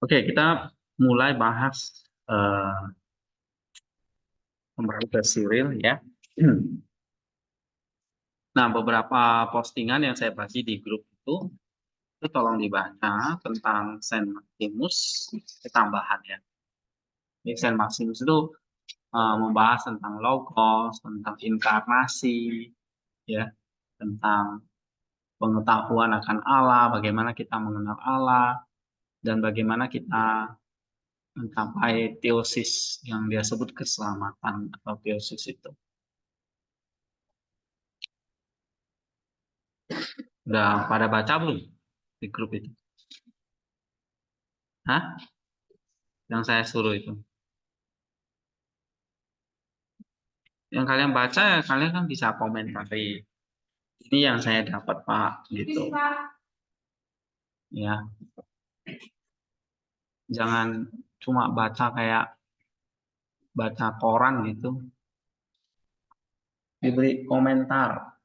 Oke, kita mulai bahas kembali ke Cyril ya. Nah, beberapa postingan yang saya bagi di grup itu tolong dibaca tentang Saint Maximus, tambahan ya. Ini Saint Maximus itu membahas tentang logos, tentang inkarnasi, ya, tentang pengetahuan akan Allah, bagaimana kita mengenal Allah, dan bagaimana kita mencapai teosis yang dia sebut keselamatan atau teosis itu. Udah pada baca belum di grup itu? Hah? Yang saya suruh itu. Yang kalian baca ya kalian kan bisa komentari. Ini yang saya dapat Pak, gitu. Ya, jangan cuma baca kayak baca koran gitu. Diberi komentar.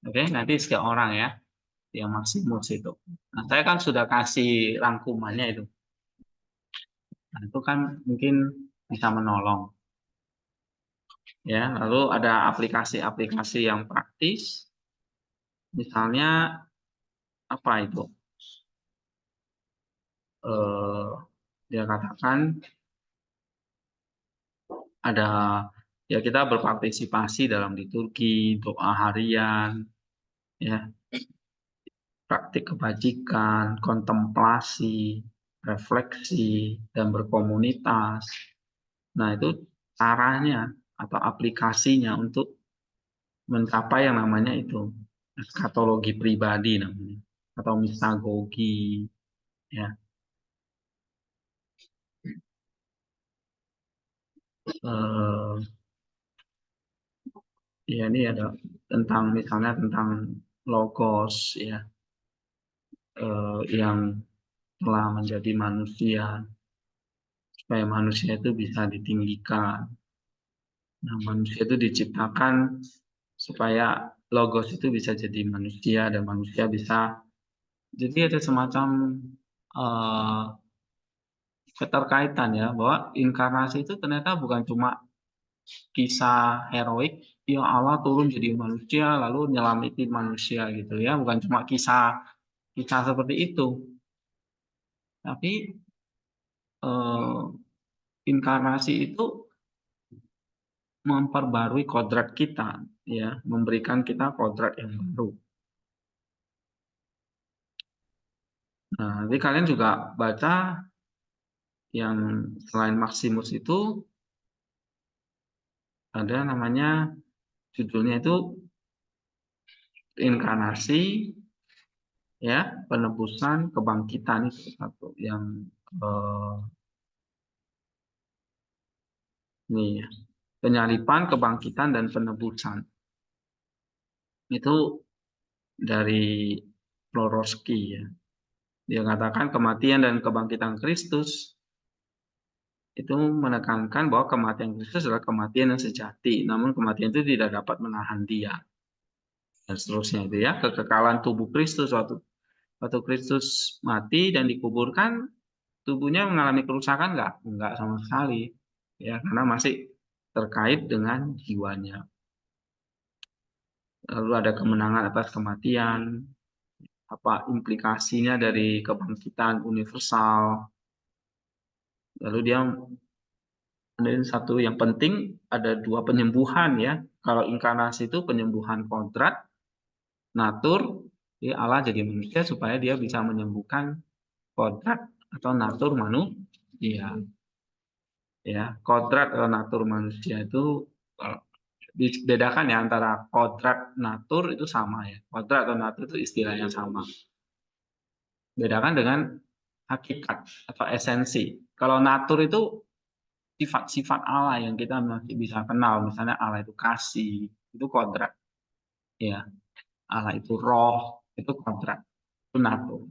Oke, nanti setiap orang ya, yang Maximus itu. Nah, saya kan sudah kasih rangkumannya itu. Nah, itu kan mungkin bisa menolong. Ya, lalu ada aplikasi-aplikasi yang praktis. Misalnya apa itu? Dia katakan ada ya kita berpartisipasi dalam liturgi, doa harian, ya, praktik kebajikan, kontemplasi, refleksi, dan berkomunitas. Nah, itu caranya atau aplikasinya untuk mencapai yang namanya itu eskatologi pribadi namanya atau mistagogi, ya. Ya ini ada tentang misalnya tentang logos ya, yang telah menjadi manusia supaya manusia itu bisa ditinggikan. Nah, manusia itu diciptakan supaya logos itu bisa jadi manusia dan manusia bisa jadi ada semacam eh, keterkaitan ya bahwa inkarnasi itu ternyata bukan cuma kisah heroik yang Allah turun jadi manusia lalu nyelamatin manusia gitu ya, bukan cuma kisah kisah seperti itu, tapi eh, inkarnasi itu memperbarui kodrat kita, ya, memberikan kita kodrat yang baru. Nah, nanti kalian juga baca yang selain Maximus itu ada namanya judulnya itu inkarnasi, ya, penebusan, kebangkitan itu satu yang eh, ini ya, penyalipan, kebangkitan dan penebusan itu dari Florowski ya. Dia katakan kematian dan kebangkitan Kristus itu menekankan bahwa kematian Kristus adalah kematian yang sejati, namun kematian itu tidak dapat menahan dia dan seterusnya itu ya. Kekekalan tubuh Kristus waktu Kristus mati dan dikuburkan, tubuhnya mengalami kerusakan nggak sama sekali ya, karena masih terkait dengan jiwanya. Lalu ada kemenangan atas kematian, apa implikasinya dari kebangkitan universal. Lalu dia dan satu yang penting ada dua penyembuhan ya. Kalau inkarnasi itu penyembuhan kodrat, natur, ya Allah jadi manusia supaya dia bisa menyembuhkan kodrat atau natur manusia. Ya, kodrat atau natur manusia itu dibedakan ya antara kodrat natur itu sama ya. Kodrat atau natur itu istilah yang sama. Bedakan dengan hakikat atau esensi. Kalau natur itu sifat-sifat Allah yang kita masih bisa kenal, misalnya Allah itu kasih, itu kodrat, ya. Allah itu roh, itu kodrat, itu natur.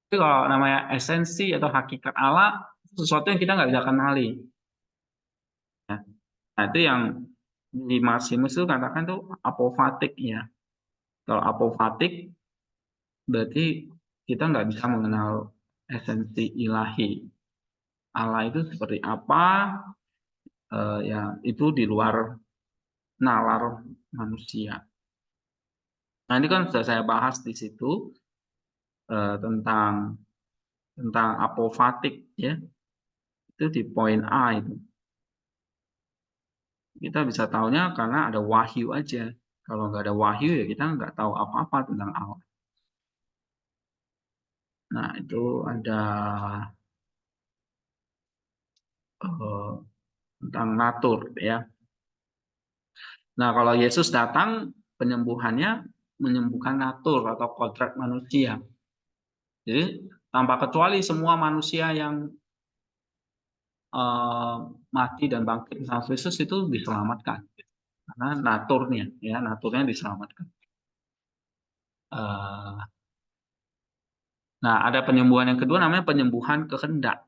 Tapi kalau namanya esensi atau hakikat Allah, sesuatu yang kita nggak bisa kenali. Ya. Nah, itu yang di Maximus itu katakan tuh apofatik ya. Kalau apofatik berarti kita nggak bisa mengenal esensi ilahi. Allah itu seperti apa? Ya itu di luar nalar manusia. Nah ini kan sudah saya bahas di situ tentang apofatik ya, itu di poin A itu. Kita bisa tahunya karena ada wahyu aja. Kalau nggak ada wahyu ya kita nggak tahu apa-apa tentang Allah. Nah itu ada tentang natur ya. Nah kalau Yesus datang penyembuhannya menyembuhkan natur atau kodrat manusia. Jadi tanpa kecuali semua manusia yang mati dan bangkit bersama Kristus itu diselamatkan karena naturnya diselamatkan. Nah ada penyembuhan yang kedua namanya penyembuhan kehendak.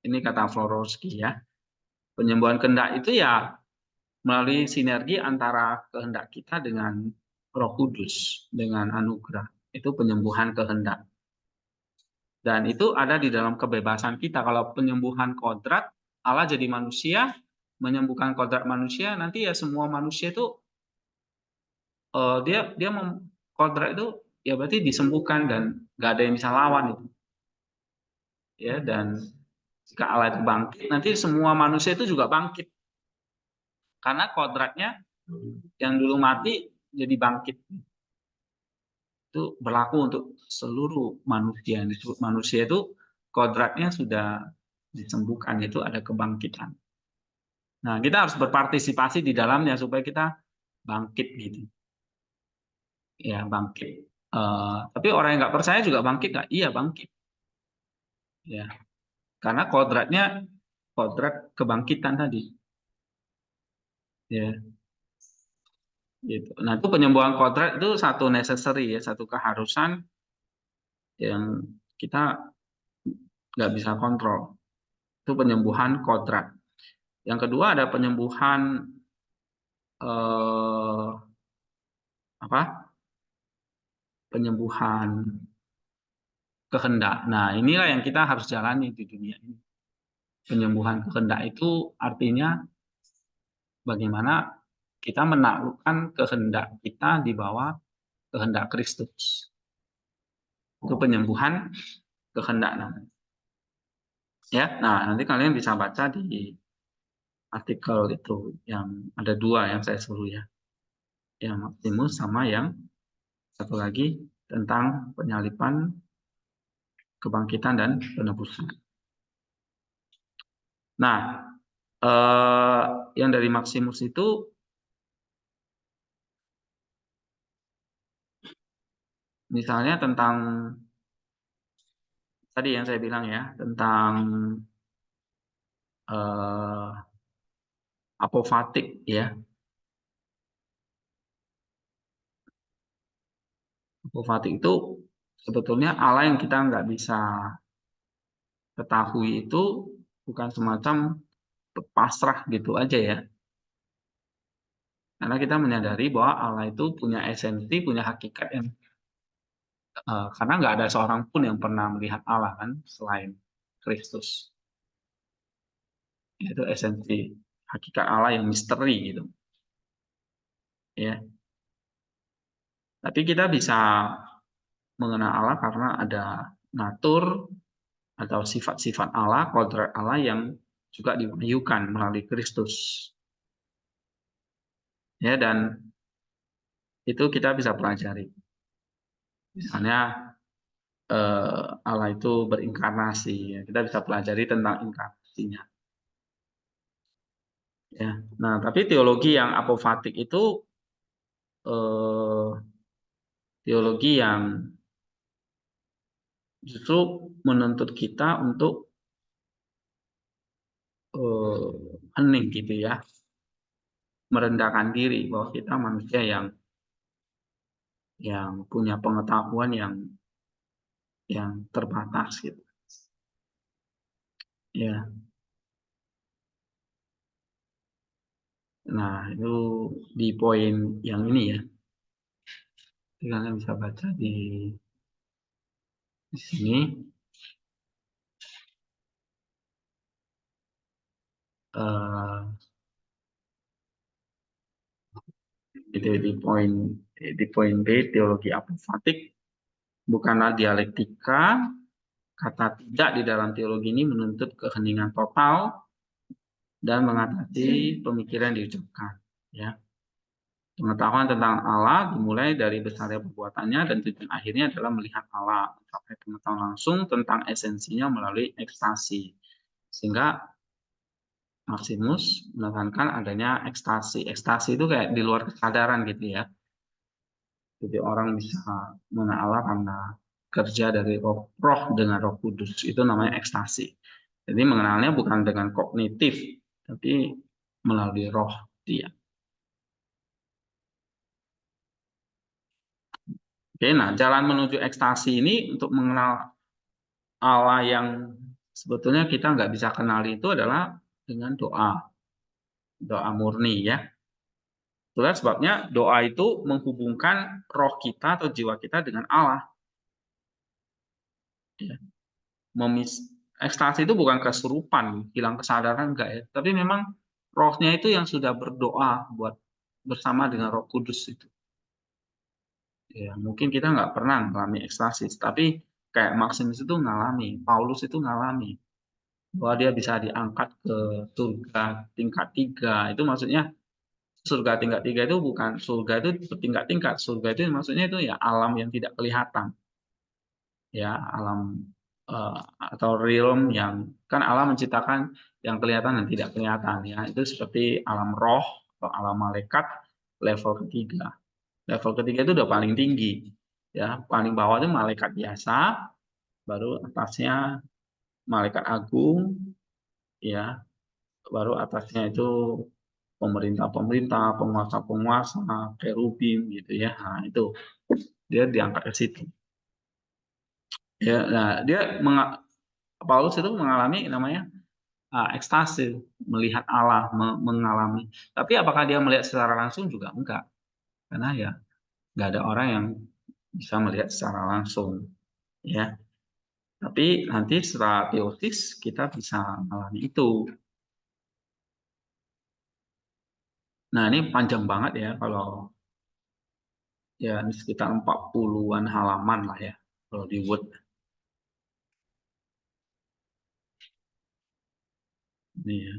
Ini kata Florowski ya. Penyembuhan kehendak itu ya melalui sinergi antara kehendak kita dengan Roh Kudus, dengan anugerah. Itu penyembuhan kehendak. Dan itu ada di dalam kebebasan kita. Kalau penyembuhan kodrat, Allah jadi manusia, menyembuhkan kodrat manusia, nanti ya semua manusia itu dia kodrat itu ya berarti disembuhkan dan nggak ada yang bisa lawan itu. Ya, dan jika Allah itu bangkit, nanti semua manusia itu juga bangkit. Karena kodratnya yang dulu mati jadi bangkit. Itu berlaku untuk seluruh manusia. Manusia itu kodratnya sudah disembuhkan, itu ada kebangkitan. Nah, kita harus berpartisipasi di dalamnya supaya kita bangkit gitu. Ya, bangkit. Tapi orang yang nggak percaya juga bangkit nggak? Iya, bangkit. Ya, karena kodrat kebangkitan tadi. Ya, gitu. Nah, itu penyembuhan kodrat itu satu necessary ya, satu keharusan yang kita nggak bisa kontrol. Itu penyembuhan kodrat. Yang kedua ada penyembuhan eh, apa? Penyembuhan kehendak. Nah, inilah yang kita harus jalani di dunia ini. Penyembuhan kehendak itu artinya bagaimana kita menaklukkan kehendak kita di bawah kehendak Kristus. Itu penyembuhan kehendak namanya. Ya, nah nanti kalian bisa baca di artikel itu yang ada dua yang saya suruh ya, yang Maximus sama yang satu lagi tentang penyalipan, kebangkitan dan penebusan. Nah, yang dari Maximus itu misalnya tentang tadi yang saya bilang ya, tentang apofatik ya. Apofatik itu sebetulnya Allah yang kita nggak bisa ketahui itu bukan semacam pasrah gitu aja ya. Karena kita menyadari bahwa Allah itu punya esensi, punya hakikat yang karena nggak ada seorang pun yang pernah melihat Allah kan selain Kristus. Itu esensi hakikat Allah yang misteri gitu. Ya. Tapi kita bisa mengenal Allah karena ada natur atau sifat-sifat Allah, kodrat Allah yang juga diwahyukan melalui Kristus. Ya, dan itu kita bisa pelajari. Misalnya Allah itu berinkarnasi, ya. Kita bisa pelajari tentang inkarnasinya. Ya. Nah, tapi teologi yang apofatik itu eh, teologi yang justru menuntut kita untuk hening gitu ya, merendahkan diri bahwa kita manusia yang punya pengetahuan yang terbatas gitu. Ya. Nah, itu di poin yang ini ya. Kalian bisa baca di sini. di poin B, teologi apofatik bukanlah dialektika. Kata tidak di dalam teologi ini menuntut keheningan total dan mengatasi pemikiran yang diucapkan. Ya. Pengetahuan tentang Allah dimulai dari besarnya perbuatannya dan tujuan akhirnya adalah melihat Allah. Sampai pengetahuan langsung tentang esensinya melalui ekstasi. Sehingga Maximus menekankan adanya ekstasi. Ekstasi itu kayak di luar kesadaran gitu ya. Jadi orang bisa mengenal Allah karena kerja dari roh dengan Roh Kudus. Itu namanya ekstasi. Jadi mengenalnya bukan dengan kognitif, tapi melalui roh dia. Oke, nah jalan menuju ekstasi ini untuk mengenal Allah yang sebetulnya kita nggak bisa kenali itu adalah dengan doa. Doa murni ya. Itulah sebabnya doa itu menghubungkan roh kita atau jiwa kita dengan Allah. Ya. Ekstasi itu bukan kesurupan, hilang kesadaran enggak ya. Tapi memang rohnya itu yang sudah berdoa buat bersama dengan Roh Kudus itu. Ya, mungkin kita nggak pernah mengalami ekstasi, tapi kayak Maximus itu ngalami, Paulus itu ngalami bahwa dia bisa diangkat ke surga tingkat 3. Itu maksudnya surga tingkat 3 itu bukan surga itu bertingkat-tingkat. Surga itu maksudnya itu ya alam yang tidak kelihatan. Ya, alam atau realm yang kan Allah menciptakan yang kelihatan dan tidak kelihatan ya. Itu seperti alam roh atau alam malaikat level ketiga. Level ketiga itu udah paling tinggi. Ya, paling bawah itu malaikat biasa, baru atasnya malaikat agung, ya, baru atasnya itu pemerintah-pemerintah, penguasa-penguasa, kerubim gitu ya. Nah, itu dia diangkat ke situ. Ya, nah dia Paulus itu mengalami namanya ekstasi, melihat Allah, mengalami. Tapi apakah dia melihat secara langsung juga enggak? Karena ya nggak ada orang yang bisa melihat secara langsung, ya. Tapi nanti setelah teosis kita bisa mengalami itu. Nah, ini panjang banget ya kalau ya ini sekitar 40-an halaman lah ya kalau di Word. Ini ya.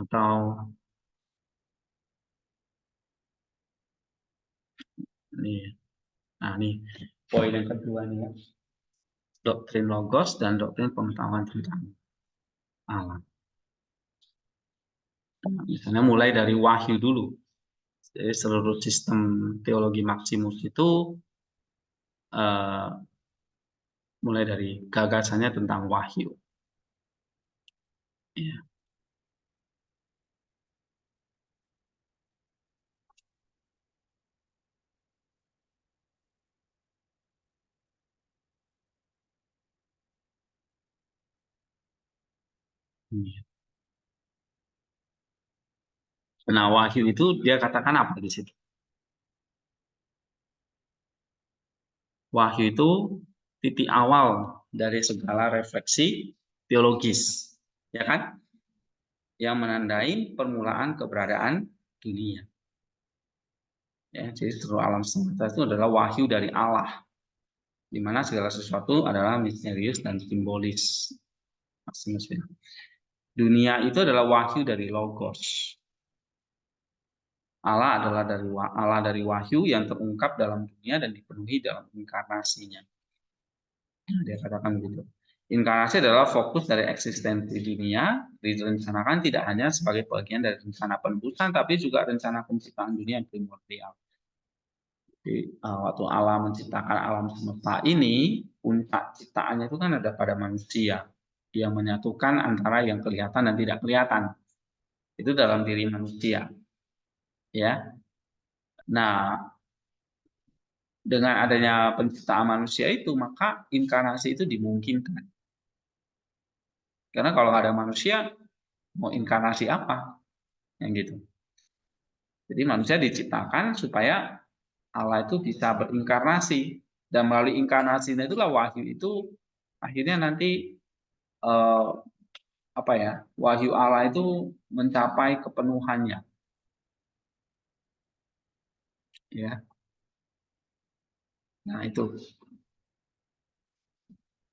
Atau ini. Nah, ini poin yang kedua nih ya. Doktrin logos dan doktrin pengetahuan tentang alam. Nah, misalnya mulai dari wahyu dulu. Jadi seluruh sistem teologi Maximus itu uh, mulai dari gagasannya tentang wahyu. Ya. Nah, wahyu itu dia katakan apa di situ? Wahyu itu titik awal dari segala refleksi teologis, ya kan? Yang menandai permulaan keberadaan dunia. Ya, jadi seluruh alam semesta itu adalah wahyu dari Allah, di mana segala sesuatu adalah misterius dan simbolis. Dunia itu adalah wahyu dari logos. Allah dari wahyu yang terungkap dalam dunia dan dipenuhi dalam inkarnasinya. Nah, dia katakan begitu. Inkarnasi adalah fokus dari eksistensi dunia, direncanakan tidak hanya sebagai bagian dari rencana penebusan, tapi juga rencana penciptaan dunia yang primordial. Jadi, waktu Allah menciptakan alam semesta ini, puncak ciptaannya itu kan ada pada manusia, yang menyatukan antara yang kelihatan dan tidak kelihatan. Itu dalam diri manusia, ya. Nah, dengan adanya penciptaan manusia itu, maka inkarnasi itu dimungkinkan. Karena kalau nggak ada manusia, mau inkarnasi apa, yang gitu. Jadi manusia diciptakan supaya Allah itu bisa berinkarnasi, dan melalui inkarnasinya itulah wahyu itu akhirnya nanti eh, apa ya, wahyu Allah itu mencapai kepenuhannya, ya. Nah itu,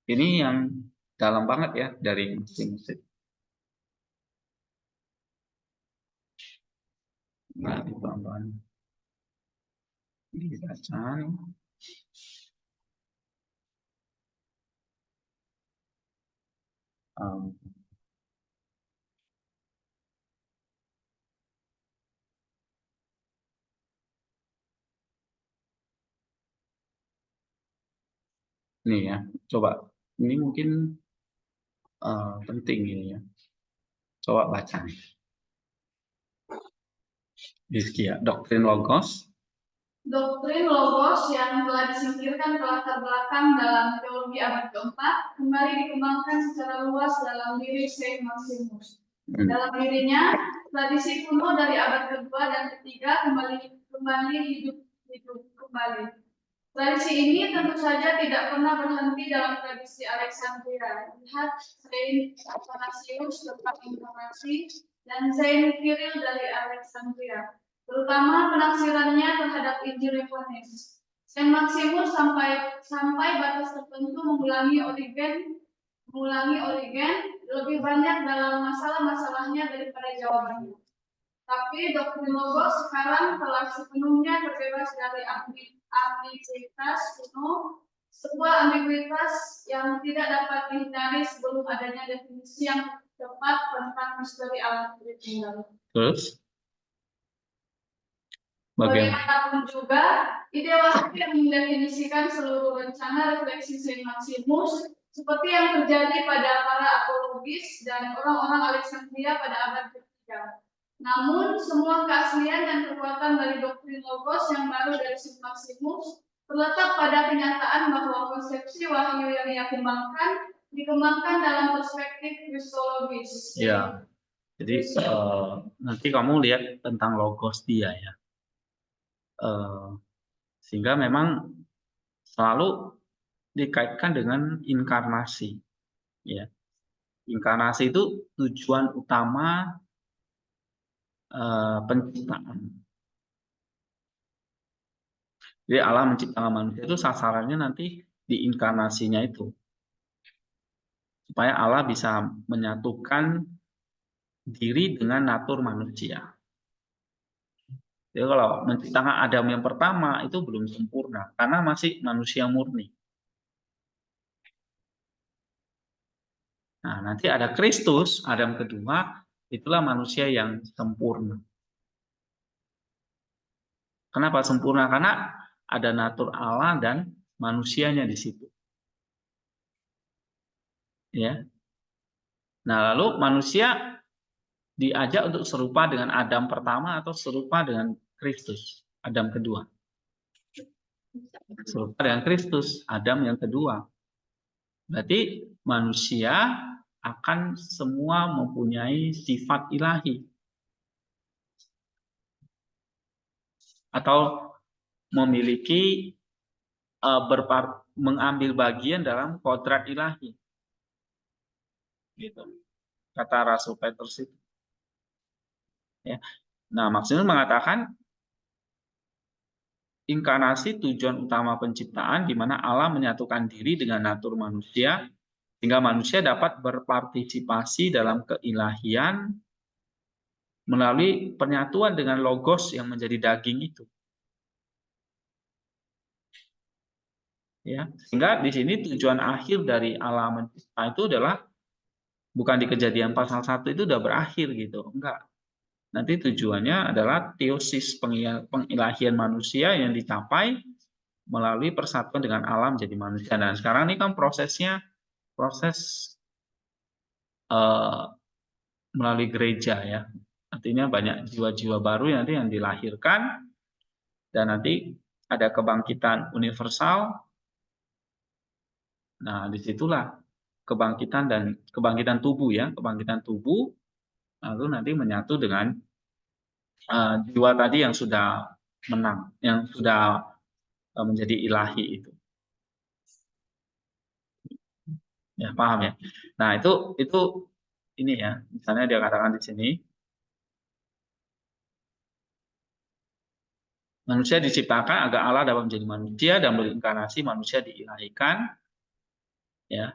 ini yang dalam banget ya dari musik-musik. Nah, pelan-pelan dibaca. Um, Nih ya, coba. Ini mungkin penting ini ya. Coba baca nih. Ya, doktrin logos. Doktrin logos yang telah disingkirkan ke latar belakang dalam teologi abad keempat kembali dikembangkan secara luas dalam diri Saint Maximus. Dalam dirinya, tradisi kuno dari abad kedua dan ketiga kembali hidup kembali. Tradisi ini tentu saja tidak pernah berhenti dalam tradisi Alexandria. Lihat Saint Athanasius tentang inkarnasi dan Saint Cyril dari Alexandria, terutama penafsirannya terhadap Injil Yohanes. Saint Maximus sampai batas tertentu mengulangi Origen lebih banyak dalam masalah-masalahnya daripada jawabannya. Tapi doktrin logos sekarang telah sepenuhnya terbebas dari ambiguitas kuno, sebuah ambiguitas yang tidak dapat dihindari sebelum adanya definisi yang tepat tentang misteri Allah Tritunggal. Terus, bagaimanapun juga, ide wahyu yang mendefinisikan seluruh rencana refleksi Saint Maximus, seperti yang terjadi pada para apologis dan orang-orang Alexandria pada abad ketiga. Namun, semua keaslian dan kekuatan dari doktrin logos yang baru dari Saint Maximus terletak pada kenyataan bahwa konsepsi wahyu yang ia dikembangkan dalam perspektif kristologis. Ya, jadi nanti kamu lihat tentang logos dia ya. Sehingga memang selalu dikaitkan dengan inkarnasi, ya. Inkarnasi itu tujuan utama penciptaan. Jadi Allah menciptakan manusia itu sasarannya nanti di inkarnasinya itu, supaya Allah bisa menyatukan diri dengan natur manusia. Jadi kalau menciptakan Adam yang pertama itu belum sempurna karena masih manusia murni. Nah, nanti ada Kristus, Adam kedua, itulah manusia yang sempurna. Kenapa sempurna? Karena ada natur Allah dan manusianya di situ. Ya. Nah, lalu manusia diajak untuk serupa dengan Adam pertama atau serupa dengan Kristus, Adam kedua. Serupa dengan Kristus, Adam yang kedua. Berarti manusia akan semua mempunyai sifat ilahi. Atau memiliki mengambil bagian dalam kodrat ilahi. Gitu. Kata Rasul Petrus itu. Ya. Nah, maksudnya mengatakan inkarnasi tujuan utama penciptaan di mana Allah menyatukan diri dengan natur manusia sehingga manusia dapat berpartisipasi dalam keilahian melalui penyatuan dengan logos yang menjadi daging itu. Ya, sehingga di sini tujuan akhir dari Allah mencipta itu adalah bukan di Kejadian pasal 1 itu udah berakhir gitu. Enggak. Nanti tujuannya adalah teosis, pengilahian manusia yang dicapai melalui persatuan dengan alam jadi manusia. Dan sekarang ini kan prosesnya proses melalui gereja ya. Artinya banyak jiwa-jiwa baru yang dilahirkan dan nanti ada kebangkitan universal. Nah, disitulah kebangkitan tubuh ya, kebangkitan tubuh lalu nanti menyatu dengan jiwa tadi yang sudah menang, yang sudah menjadi ilahi itu. Ya, paham ya? Nah, itu ini ya, misalnya dia katakan di sini, manusia diciptakan agar Allah dapat menjadi manusia dan berinkarnasi, manusia diilahikan, ya.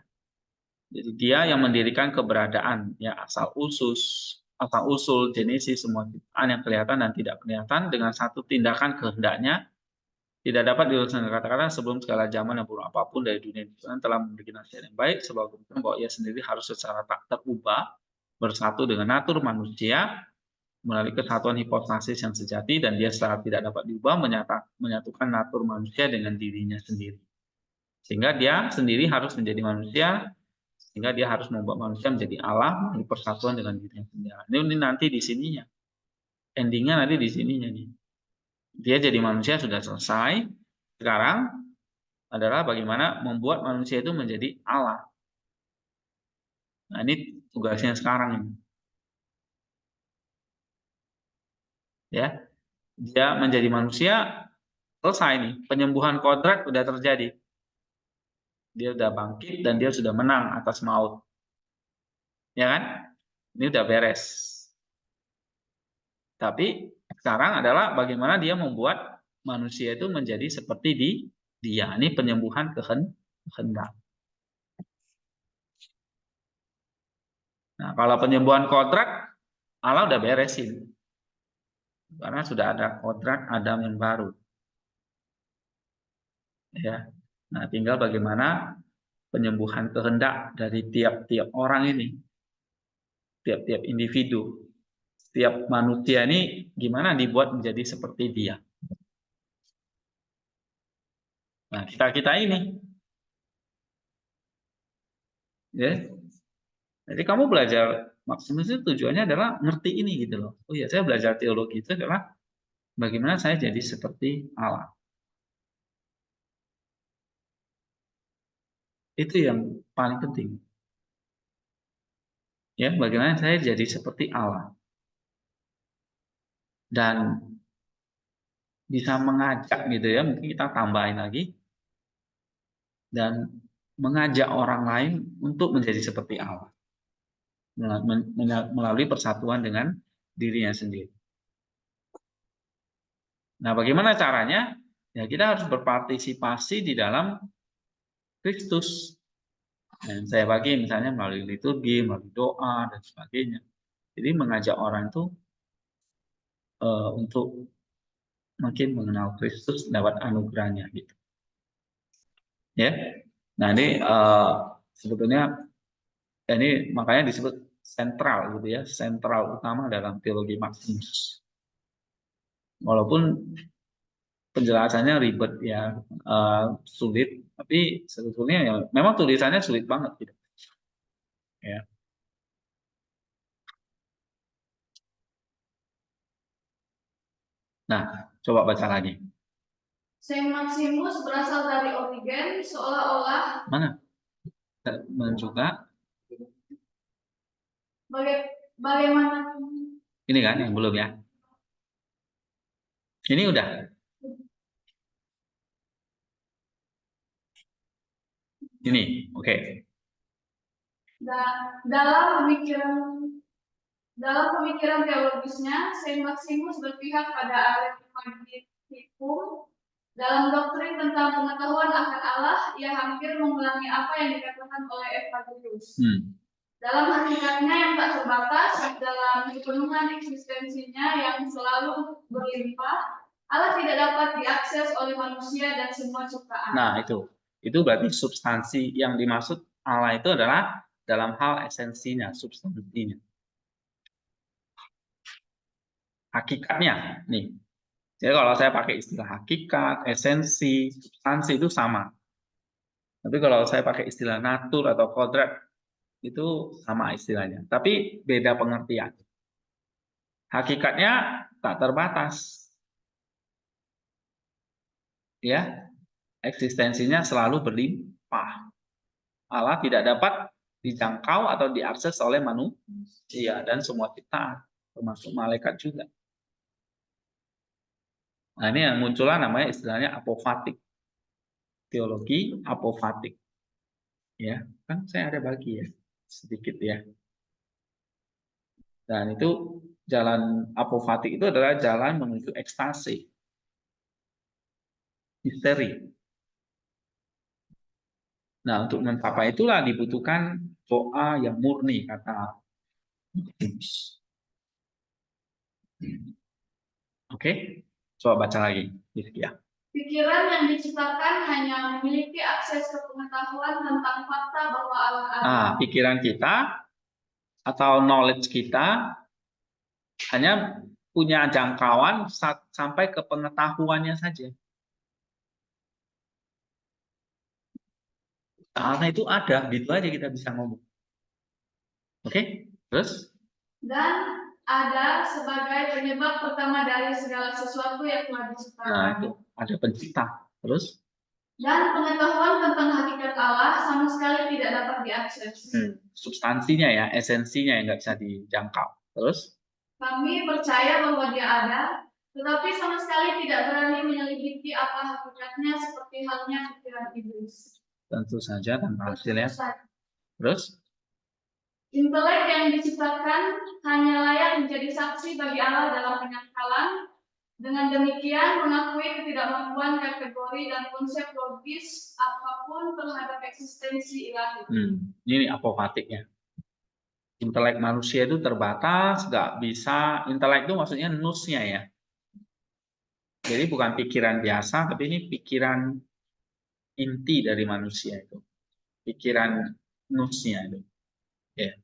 Jadi dia yang mendirikan keberadaan, ya, asal usul, genesis semua ciptaan yang kelihatan dan tidak kelihatan dengan satu tindakan kehendaknya tidak dapat dilaksanakan. Kata-kata sebelum segala zaman dan buruk apapun dari dunia Tuhan telah memberi nasihat yang baik sebab kebetulan bahwa ia sendiri harus secara tak terubah bersatu dengan natur manusia melalui kesatuan hipostasis yang sejati dan dia secara tidak dapat diubah menyatukan natur manusia dengan dirinya sendiri. Sehingga dia sendiri harus menjadi manusia, sehingga dia harus membuat manusia menjadi Allah melalui persatuan dengan dirinya sendiri. Ini nanti di sininya. Endingnya nanti di sininya nih. Dia jadi manusia sudah selesai. Sekarang adalah bagaimana membuat manusia itu menjadi Allah. Nah, ini tugasnya sekarang ini. Ya. Dia menjadi manusia selesai nih. Penyembuhan kodrat sudah terjadi. Dia sudah bangkit dan dia sudah menang atas maut. Ya kan? Ini udah beres. Tapi sekarang adalah bagaimana dia membuat manusia itu menjadi seperti dia. Ini penyembuhan kehendak. Nah, kalau penyembuhan kodrat, Allah udah beresin. Karena sudah ada kodrat Adam yang baru. Ya. Nah, tinggal bagaimana penyembuhan kehendak dari tiap-tiap orang ini. Tiap-tiap individu. Setiap manusia ini gimana dibuat menjadi seperti dia. Nah, kita ini. Ya. Jadi kamu belajar Maximus itu tujuannya adalah ngerti ini gitu loh. Oh iya, saya belajar teologi itu adalah bagaimana saya jadi seperti Allah. Itu yang paling penting. Ya, bagaimana saya jadi seperti Allah. Dan bisa mengajak gitu ya, mungkin kita tambahin lagi. Dan mengajak orang lain untuk menjadi seperti Allah. Melalui persatuan dengan dirinya sendiri. Nah, bagaimana caranya? Ya, kita harus berpartisipasi di dalam Kristus. Dan saya bagi misalnya melalui liturgi, melalui doa, dan sebagainya. Jadi mengajak orang itu untuk makin mengenal Kristus lewat anugerahnya. Gitu. Ya, nah ini sebetulnya ini makanya disebut sentral gitu ya, sentral utama dalam teologi Maximus. Walaupun penjelasannya ribet ya, sulit, tapi sebetulnya ya memang tulisannya sulit banget gitu. Ya. Nah, coba baca lagi. Saint Maximus berasal dari Origen, seolah-olah mana? Juga bagaimana? Ini kan yang belum ya? Ini udah. Ini, oke. Okay. Dalam pemikiran teologisnya, Saint Maximus berpihak pada arifmatikum. Dalam doktrin tentang pengetahuan akan Allah, ia hampir mengulangi apa yang dikatakan oleh Evagrius. Dalam hakikatnya yang tak terbatas, dalam kepenuhan eksistensinya yang selalu berlimpah, Allah tidak dapat diakses oleh manusia dan semua ciptaan. Nah, itu berarti substansi yang dimaksud Allah itu adalah dalam hal esensinya, substansinya. Hakikatnya, nih. Jadi kalau saya pakai istilah hakikat, esensi, substansi itu sama. Tapi kalau saya pakai istilah natur atau kodrat, itu sama istilahnya. Tapi beda pengertian. Hakikatnya tak terbatas. Ya, eksistensinya selalu berlimpah. Allah tidak dapat dijangkau atau diakses oleh manusia dan semua kita, termasuk malaikat juga. Nah, ini yang muncullah namanya istilahnya apofatik. Teologi apofatik. Ya, kan saya ada bagi ya, sedikit ya. Dan itu jalan apofatik itu adalah jalan menuju ekstasi. Misteri. Nah, untuk mencapai itulah dibutuhkan doa yang murni, kata James. Oke, coba baca lagi. Ya. Pikiran yang diciptakan hanya memiliki akses ke pengetahuan tentang fakta bahwa Allah ada. Nah, pikiran kita atau knowledge kita hanya punya jangkauan sampai ke pengetahuannya saja. Karena itu ada, gitu aja kita bisa ngomong. Oke, terus? Dan ada sebagai penyebab pertama dari segala sesuatu yang telah diciptakan. Nah, itu ada pencipta. Terus? Dan pengetahuan tentang hakikat Allah sama sekali tidak dapat diakses. Substansinya ya, esensinya yang nggak bisa dijangkau. Terus? Kami percaya bahwa dia ada, tetapi sama sekali tidak berani menyelidiki apa hakikatnya seperti halnya pikiran iblis. Tentu saja tanpa hasil ya. Terus? Intelek yang diciptakan hanya layak menjadi saksi bagi Allah dalam penyangkalan. Dengan demikian mengakui ketidakmampuan kategori dan konsep logis apapun terhadap eksistensi ilahi. Ini apofatiknya. Intelek manusia itu terbatas, nggak bisa. Intelek itu maksudnya nusnya ya. Jadi bukan pikiran biasa, tapi ini pikiran inti dari manusia itu. Pikiran nusnya itu. Ya.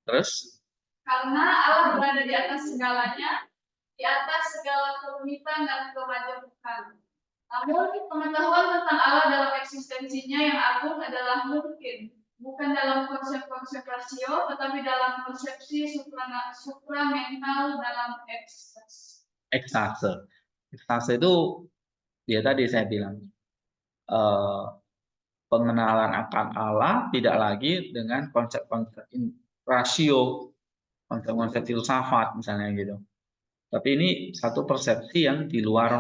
Terus? Karena Allah berada di atas segalanya, di atas segala kerumitan dan kemajemukan. Namun pengetahuan tentang Allah dalam eksistensinya yang agung adalah mungkin, bukan dalam konsep-konsep rasio, tetapi dalam konsepsi supramental dalam ekstase. Ekstase itu dia tadi saya bilang pengenalan akan Allah tidak lagi dengan konsep-konsep rasio, konsep-konsep filsafat misalnya gitu. Tapi ini satu persepsi yang di luar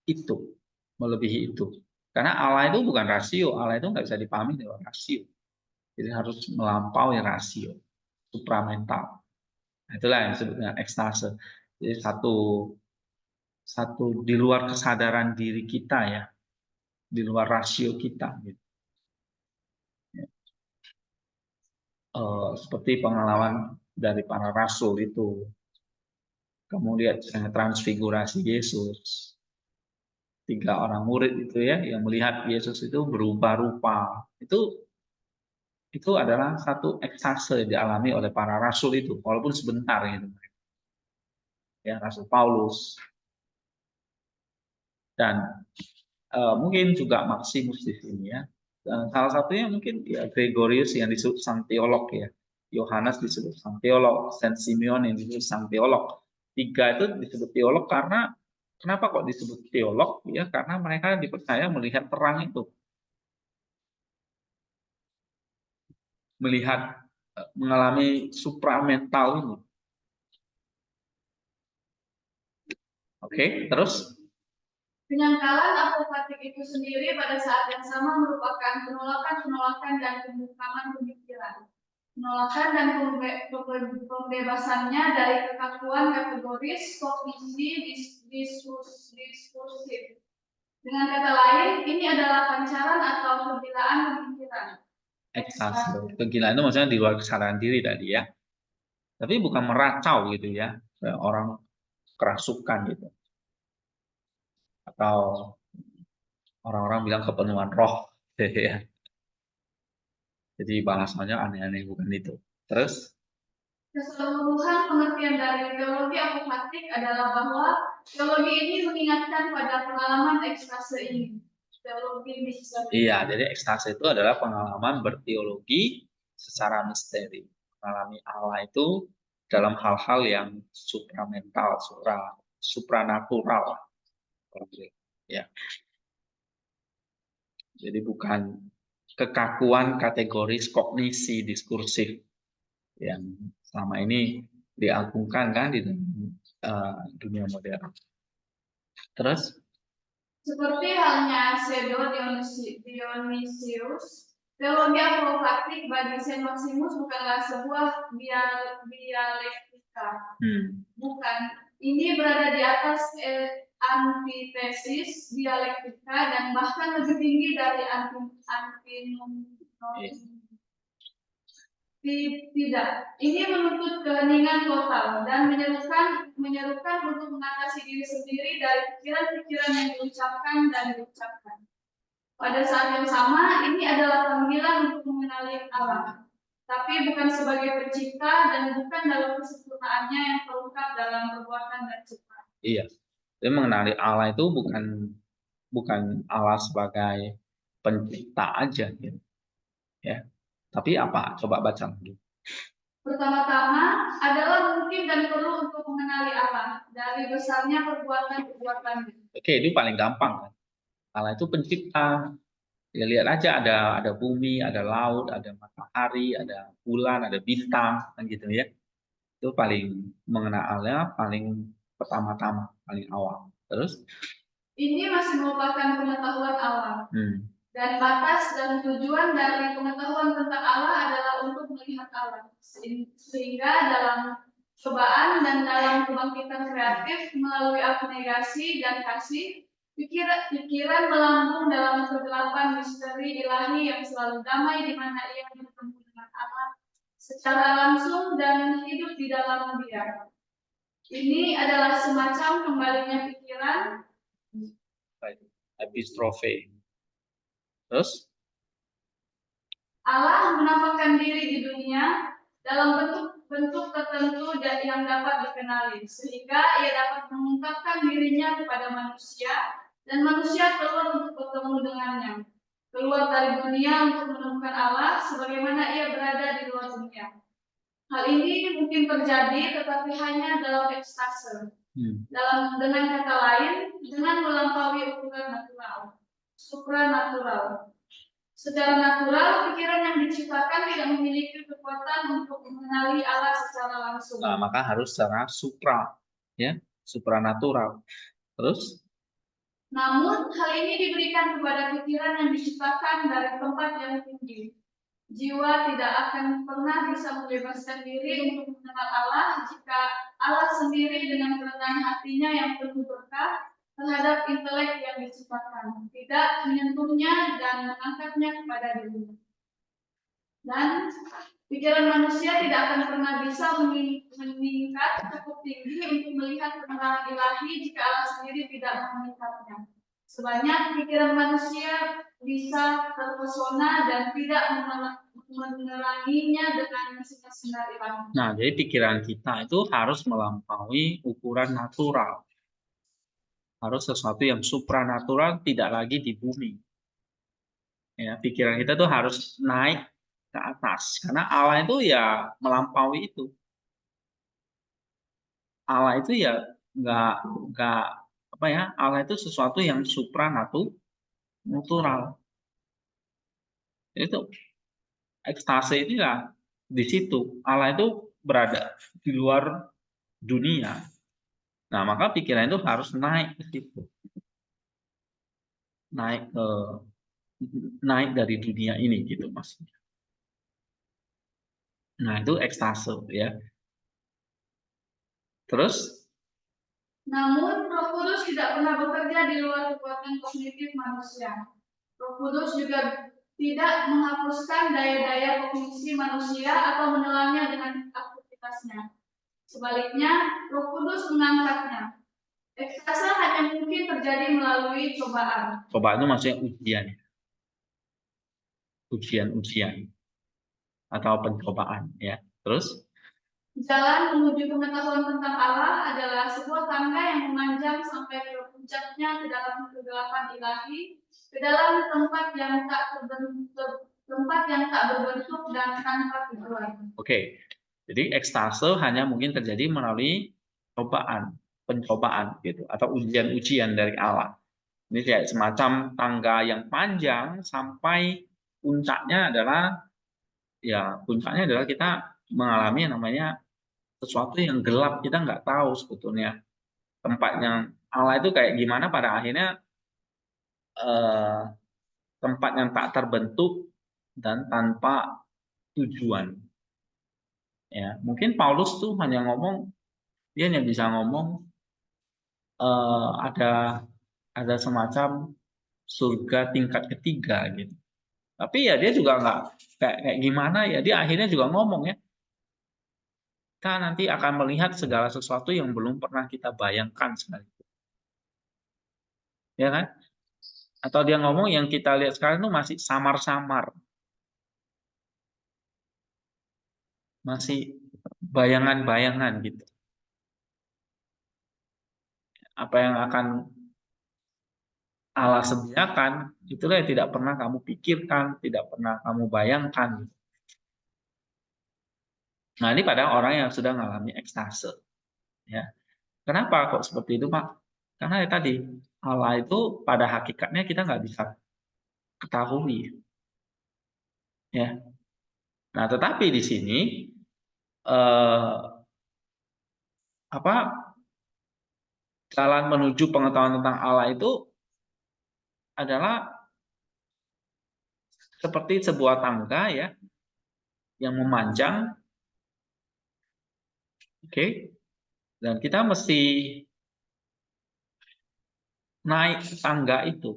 itu, melebihi itu. Karena Allah itu bukan rasio, Allah itu nggak bisa dipahami dengan rasio. Jadi harus melampaui rasio, supramental. Nah, itulah yang disebut dengan ekstase. Jadi satu di luar kesadaran diri kita ya, di luar rasio kita. Gitu. Seperti pengalaman dari para rasul itu. Kemudian transfigurasi Yesus. 3 orang murid itu ya, yang melihat Yesus itu berubah rupa. Itu adalah satu ekstase dialami oleh para rasul itu, walaupun sebentar gitu. Ya, Rasul Paulus. Dan mungkin juga Maximus di sini ya. Dan salah satunya mungkin ya Gregorius yang disebut sang teolog ya. Yohanes disebut sang teolog, Saint Simeon yang disebut sang teolog. 3 itu disebut teolog karena kenapa kok disebut teolog? Ya karena mereka dipercaya melihat terang itu. Melihat mengalami supramental ini. Oke, terus Penyangkalan apofatik itu sendiri pada saat yang sama merupakan penolakan dan pembukaman pemikiran. Penolakan dan pembebasannya dari kekakuan kategoris, kognisi, diskursif. Dengan kata lain, ini adalah pancaran atau kegilaan pemikiran. ekstase. Kegilaan itu maksudnya di luar kesadaran diri tadi ya. Tapi bukan meracau gitu ya. Orang kerasukan gitu. Atau orang-orang bilang kepenuhan roh. Ya. Jadi bahasanya aneh-aneh bukan itu. Terus? Keseluruhan pengertian dari teologi apofatik adalah bahwa teologi ini mengingatkan pada pengalaman ekstase ini. Teologi misteri. Iya, jadi ekstase itu adalah pengalaman berteologi secara misteri. Mengalami Allah itu dalam hal-hal yang supramental, supranatural. Ya. Jadi bukan kekakuan kategoris kognisi diskursif yang selama ini diagungkan kan di dunia modern. Terus seperti halnya Pseudo Dionysius, teologi apologetik bagi Saint Maximus bukanlah sebuah dialektika. Bukan. Ini berada di atas antitesis dialektika dan bahkan lebih tinggi dari tidak. Ini menuntut keheningan total dan menyerukan untuk mengatasi diri sendiri dari pikiran-pikiran yang diucapkan dan diucapkan. Pada saat yang sama, ini adalah panggilan untuk mengenali Allah, tapi bukan sebagai pencipta dan bukan dalam kesempurnaannya yang terungkap dalam perbuatan dan ciptaan. Iya, jadi mengenali Allah itu bukan Allah sebagai pencipta aja, gitu. Ya. Tapi apa? Coba baca lagi. Pertama-tama adalah mungkin dan perlu untuk mengenali Allah dari besarnya perbuatan-perbuatannya. Oke, itu paling gampang. Allah itu pencipta. Ya lihat aja ada bumi, ada laut, ada matahari, ada bulan, ada bintang, kan gitu ya. Itu paling mengenal Allah paling pertama-tama, paling awal. Terus? Ini masih merupakan pengetahuan Allah. Dan batas dan tujuan dari pengetahuan tentang Allah adalah untuk melihat Allah. Sehingga dalam cobaan dan dalam kebangkitan kreatif melalui abnegasi dan kasih, pikiran melambung dalam kegelapan misteri ilahi yang selalu damai di mana ia bertemu dengan Allah secara langsung dan hidup di dalam Dia. Ini adalah semacam kembalinya pikiran epistrofe. Terus? Allah menampakkan diri di dunia dalam bentuk tertentu yang dapat dikenali, sehingga ia dapat mengungkapkan dirinya kepada manusia, dan manusia keluar untuk bertemu dengannya. Keluar dari dunia untuk menemukan Allah, sebagaimana ia berada di luar dunia. Hal ini mungkin terjadi, tetapi hanya dalam ekstase. Dengan kata lain, dengan melampaui ukuran natural, supranatural. Secara natural, pikiran yang diciptakan tidak memiliki kekuatan untuk mengenali Allah secara langsung. Nah, maka harus secara supra, ya, supranatural. Terus? Namun, hal ini diberikan kepada pikiran yang diciptakan dari tempat yang tinggi. Jiwa tidak akan pernah bisa membebaskan diri untuk mengenal Allah jika Allah sendiri dengan kerendahan hatinya yang penuh berkah terhadap intelek yang diciptakan, tidak menyentuhnya dan mengangkatnya kepada dirinya. Dan pikiran manusia tidak akan pernah bisa meningkat cukup tinggi untuk melihat kebenaran ilahi jika Allah sendiri tidak meningkatnya. Sebanyak pikiran manusia bisa terpesona dan tidak meneranginya dengan sinar ilahi. Nah, jadi pikiran kita itu harus melampaui ukuran natural. Harus sesuatu yang supranatural, tidak lagi di bumi. Ya, pikiran kita tuh harus naik ke atas, karena Allah itu ya melampaui itu. Allah itu ya nggak apa ya? Allah itu sesuatu yang supranatural. Itu ekstase itu ya di situ. Allah itu berada di luar dunia. Nah, maka pikiran itu harus naik ke situ. Naik dari dunia ini gitu maksudnya. Nah, itu ekstase ya. Terus? Namun Roh Kudus tidak pernah bekerja di luar kekuatan kognitif manusia. Roh Kudus juga tidak menghapuskan daya-daya kognisi manusia atau menelannya dengan aktivitasnya. Sebaliknya, Roh Kudus mengangkatnya. Ekstase hanya mungkin terjadi melalui cobaan. Cobaan itu maksudnya ujian atau pencobaan ya. Terus? Jalan menuju pengetahuan tentang Allah adalah sebuah tangga yang memanjang sampai ke puncaknya ke dalam kegelapan ilahi, ke dalam tempat yang tak berbentuk dan tanpa tujuan. Oke. Jadi ekstase hanya mungkin terjadi melalui pencobaan gitu, atau ujian-ujian dari Allah. Ini kayak semacam tangga yang panjang sampai puncaknya adalah kita mengalami yang namanya sesuatu yang gelap. Kita nggak tahu sebetulnya tempatnya Allah itu kayak gimana. Pada akhirnya tempat yang tak terbentuk dan tanpa tujuan. Ya, mungkin Paulus tuh dia hanya bisa ngomong ada semacam surga tingkat ketiga gitu. Tapi ya dia juga nggak kayak gimana ya. Dia akhirnya juga ngomong ya, kita nanti akan melihat segala sesuatu yang belum pernah kita bayangkan sekali. Ya kan? Atau dia ngomong yang kita lihat sekarang itu masih samar-samar. Masih bayangan-bayangan gitu. Apa yang akan Allah sediakan, itulah yang tidak pernah kamu pikirkan, tidak pernah kamu bayangkan. Nah, ini pada orang yang sudah mengalami ekstase. Ya. Kenapa kok seperti itu, Pak? Karena ya tadi, Allah itu pada hakikatnya kita nggak bisa ketahui. Ya. Nah, tetapi di sini eh, apa jalan menuju pengetahuan tentang Allah itu adalah seperti sebuah tangga ya yang memanjang, oke, dan kita mesti naik tangga itu,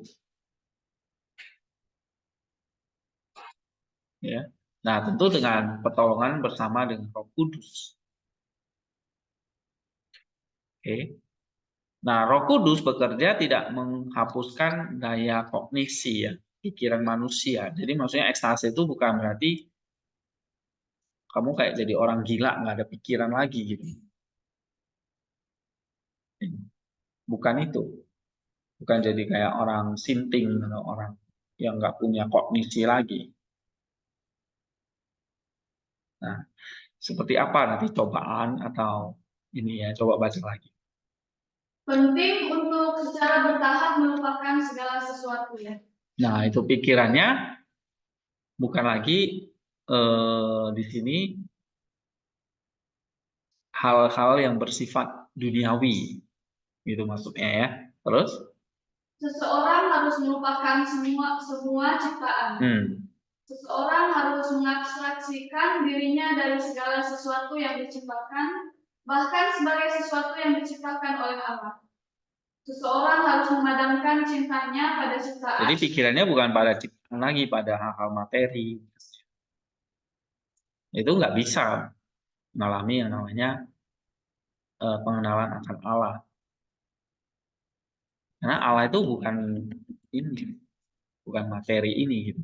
ya. Nah, tentu dengan pertolongan bersama dengan Roh Kudus, oke. Nah, Roh Kudus bekerja tidak menghapuskan daya kognisi ya, pikiran manusia. Jadi maksudnya ekstase itu bukan berarti kamu kayak jadi orang gila nggak ada pikiran lagi gitu. Bukan itu. Bukan jadi kayak orang sinting atau orang yang nggak punya kognisi lagi. Nah, seperti apa nanti cobaan atau ini ya, coba baca lagi. Penting untuk secara bertahap melupakan segala sesuatu ya. Nah, itu pikirannya bukan lagi di sini hal-hal yang bersifat duniawi, gitu maksudnya ya. Terus? Seseorang harus melupakan semua ciptaan. Seseorang harus mengabstraksikan dirinya dari segala sesuatu yang diciptakan, bahkan sebagai sesuatu yang diciptakan oleh Allah. Seseorang harus memadamkan cintanya pada ciptaan. Jadi pikirannya bukan pada ciptaan lagi, pada hal-hal materi. Itu nggak bisa mengalami yang namanya pengenalan akan Allah. Karena Allah itu bukan ini, bukan materi ini gitu.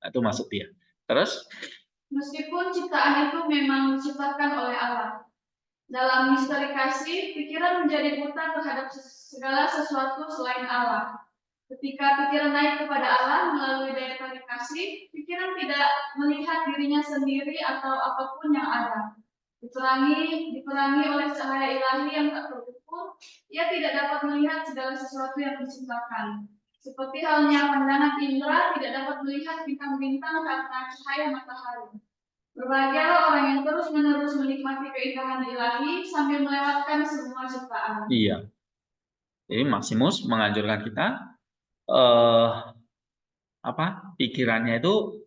Itu maksud dia. Terus? Meskipun ciptaan itu memang diciptakan oleh Allah. Dalam misteri kasih, pikiran menjadi buta terhadap segala sesuatu selain Allah. Ketika pikiran naik kepada Allah melalui daya tarik kasih, pikiran tidak melihat dirinya sendiri atau apapun yang ada. Diperangi oleh cahaya ilahi yang tak terukur, ia tidak dapat melihat segala sesuatu yang diciptakan. Seperti halnya pandangan indera tidak dapat melihat bintang-bintang karena cahaya matahari. Berbahagialah orang yang terus-menerus menikmati keindahan ilahi sambil melewatkan semua ciptaan. Iya. Jadi Maximus menganjurkan kita pikirannya itu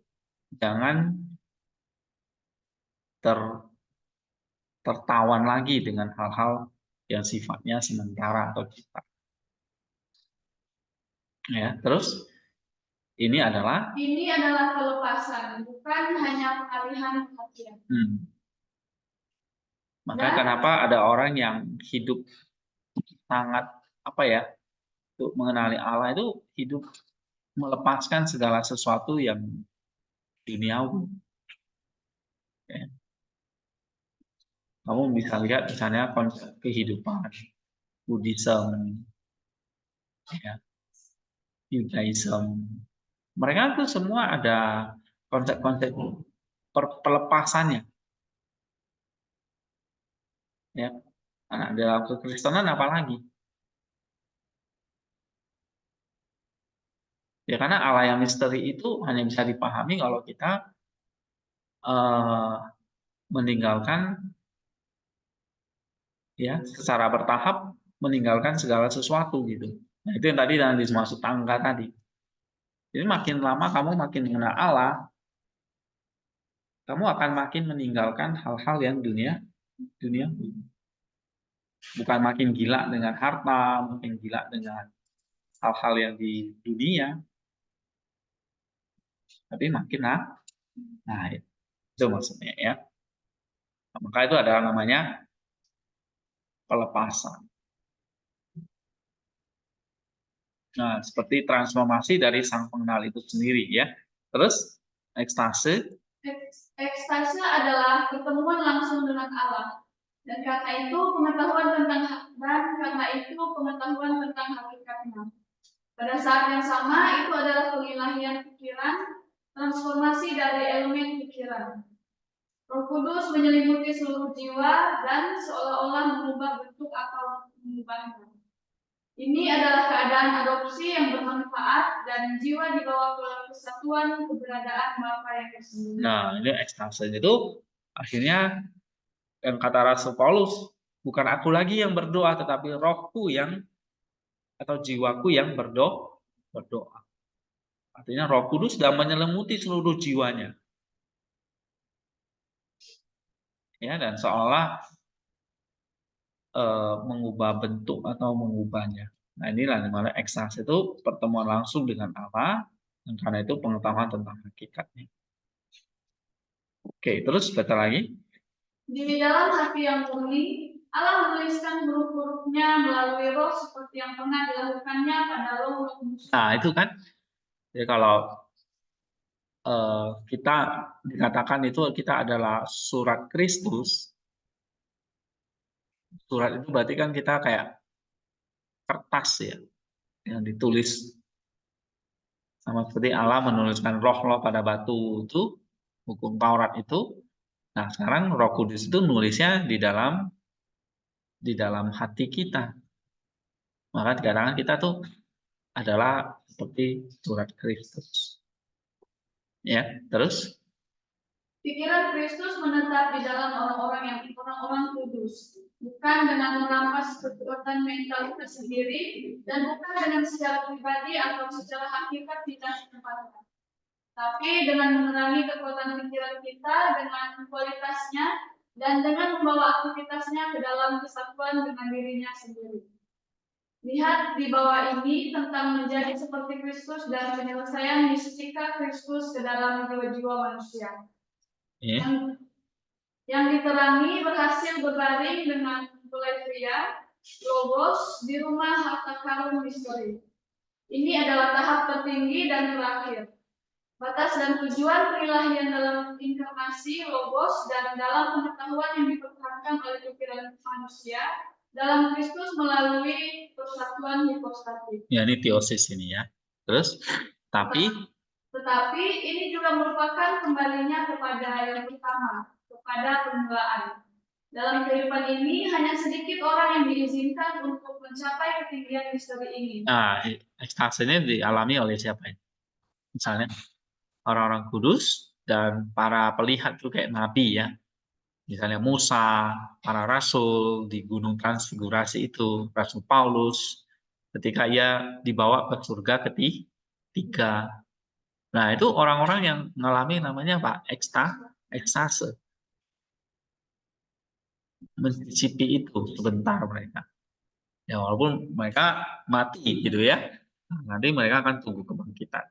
jangan tertawan lagi dengan hal-hal yang sifatnya sementara atau cipta. Ya, terus ini adalah pelepasan, bukan hanya pengalihan perhatian. Maka kenapa ada orang yang hidup sangat untuk mengenali Allah itu hidup melepaskan segala sesuatu yang duniawi. Ya. Kamu bisa lihat misalnya konsep kehidupan Buddhism, ya, Judaism. Mereka tuh semua ada konsep-konsep pelepasannya. Ya. Nah, dalam kekristenan apalagi? Ya karena Allah yang misteri itu hanya bisa dipahami kalau kita meninggalkan, ya, secara bertahap meninggalkan segala sesuatu gitu. Nah, itu yang tadi yang dimaksud tangga tadi. Jadi makin lama kamu makin mengenal Allah, kamu akan makin meninggalkan hal-hal yang dunia. Bukan makin gila dengan harta, makin gila dengan hal-hal yang di dunia, tapi makin nah itu maksudnya ya. Maka itu adalah namanya pelepasan. Nah, seperti transformasi dari sang pengenal itu sendiri ya. Terus ekstase. Ekstase adalah pertemuan langsung dengan Allah. Dan karena itu pengetahuan tentang hakikatnya. Pada saat yang sama itu adalah pengilahian pikiran, transformasi dari elemen pikiran. Roh Kudus menyelimuti seluruh jiwa dan seolah-olah mengubah bentuk atau mengubahnya. Ini adalah keadaan adopsi yang bermanfaat dan jiwa dibawa ke kesatuan keberadaan Bapa yang tersembunyi. Nah, ini ekstase itu akhirnya yang kata Rasul Paulus, bukan aku lagi yang berdoa, tetapi rohku yang atau jiwaku yang berdoa. Artinya Roh Kudus sudah menyelimuti seluruh jiwanya. Ya, dan seolah mengubah bentuk atau mengubahnya. Nah, inilah dimana ekstase itu pertemuan langsung dengan Allah, dan karena itu pengetahuan tentang hakikatnya. Oke, terus baca lagi. Di dalam hati yang murni, Allah menuliskan huruf-hurufnya melalui roh seperti yang pernah dilakukannya pada roh Kudus. Nah, itu kan, jadi kalau kita dikatakan itu kita adalah surat Kristus, surat itu berarti kan kita kayak kertas ya, yang ditulis sama seperti Allah menuliskan roh pada batu itu, hukum Taurat itu. Nah, sekarang Roh Kudus itu nulisnya di dalam hati kita. Maka dikatakan kita tuh adalah seperti surat Kristus. Ya, terus pikiran Kristus menetap di dalam orang-orang kudus, bukan dengan merampas kekuatan mental kita sendiri dan bukan dengan secara pribadi atau secara hakikat kita tempatkan, tapi dengan menerangi kekuatan pikiran kita dengan kualitasnya dan dengan membawa aktivitasnya ke dalam kesatuan dengan dirinya sendiri. Lihat di bawah ini tentang menjadi seperti Kristus dan penyelesaian mistika Kristus ke dalam jiwa-jiwa manusia. Yang diterangi berhasil berbaring dengan Kleria, Logos di rumah harta karun misteri. Ini adalah tahap tertinggi dan terakhir. Batas dan tujuan pengilahian dalam inkarnasi Logos dan dalam pengetahuan yang dipertahankan oleh pikiran manusia dalam Kristus melalui persatuan hipostatik. Ya, ini teosis ini ya. Terus, tetapi ini juga merupakan kembalinya kepada yang pertama, kepada permulaan. Dalam kehidupan ini hanya sedikit orang yang diizinkan untuk mencapai ketinggian misteri ini. Nah, ekstase ini dialami oleh siapa ini? Misalnya orang-orang kudus dan para pelihat itu kayak nabi ya. Misalnya Musa, para rasul di Gunung Transfigurasi itu, Rasul Paulus, ketika ia dibawa ke surga ketiga. Nah, itu orang-orang yang mengalami namanya apa? Ekstase. Mencicipi itu sebentar mereka. Ya, walaupun mereka mati gitu ya. Nanti mereka akan tunggu kebangkitan.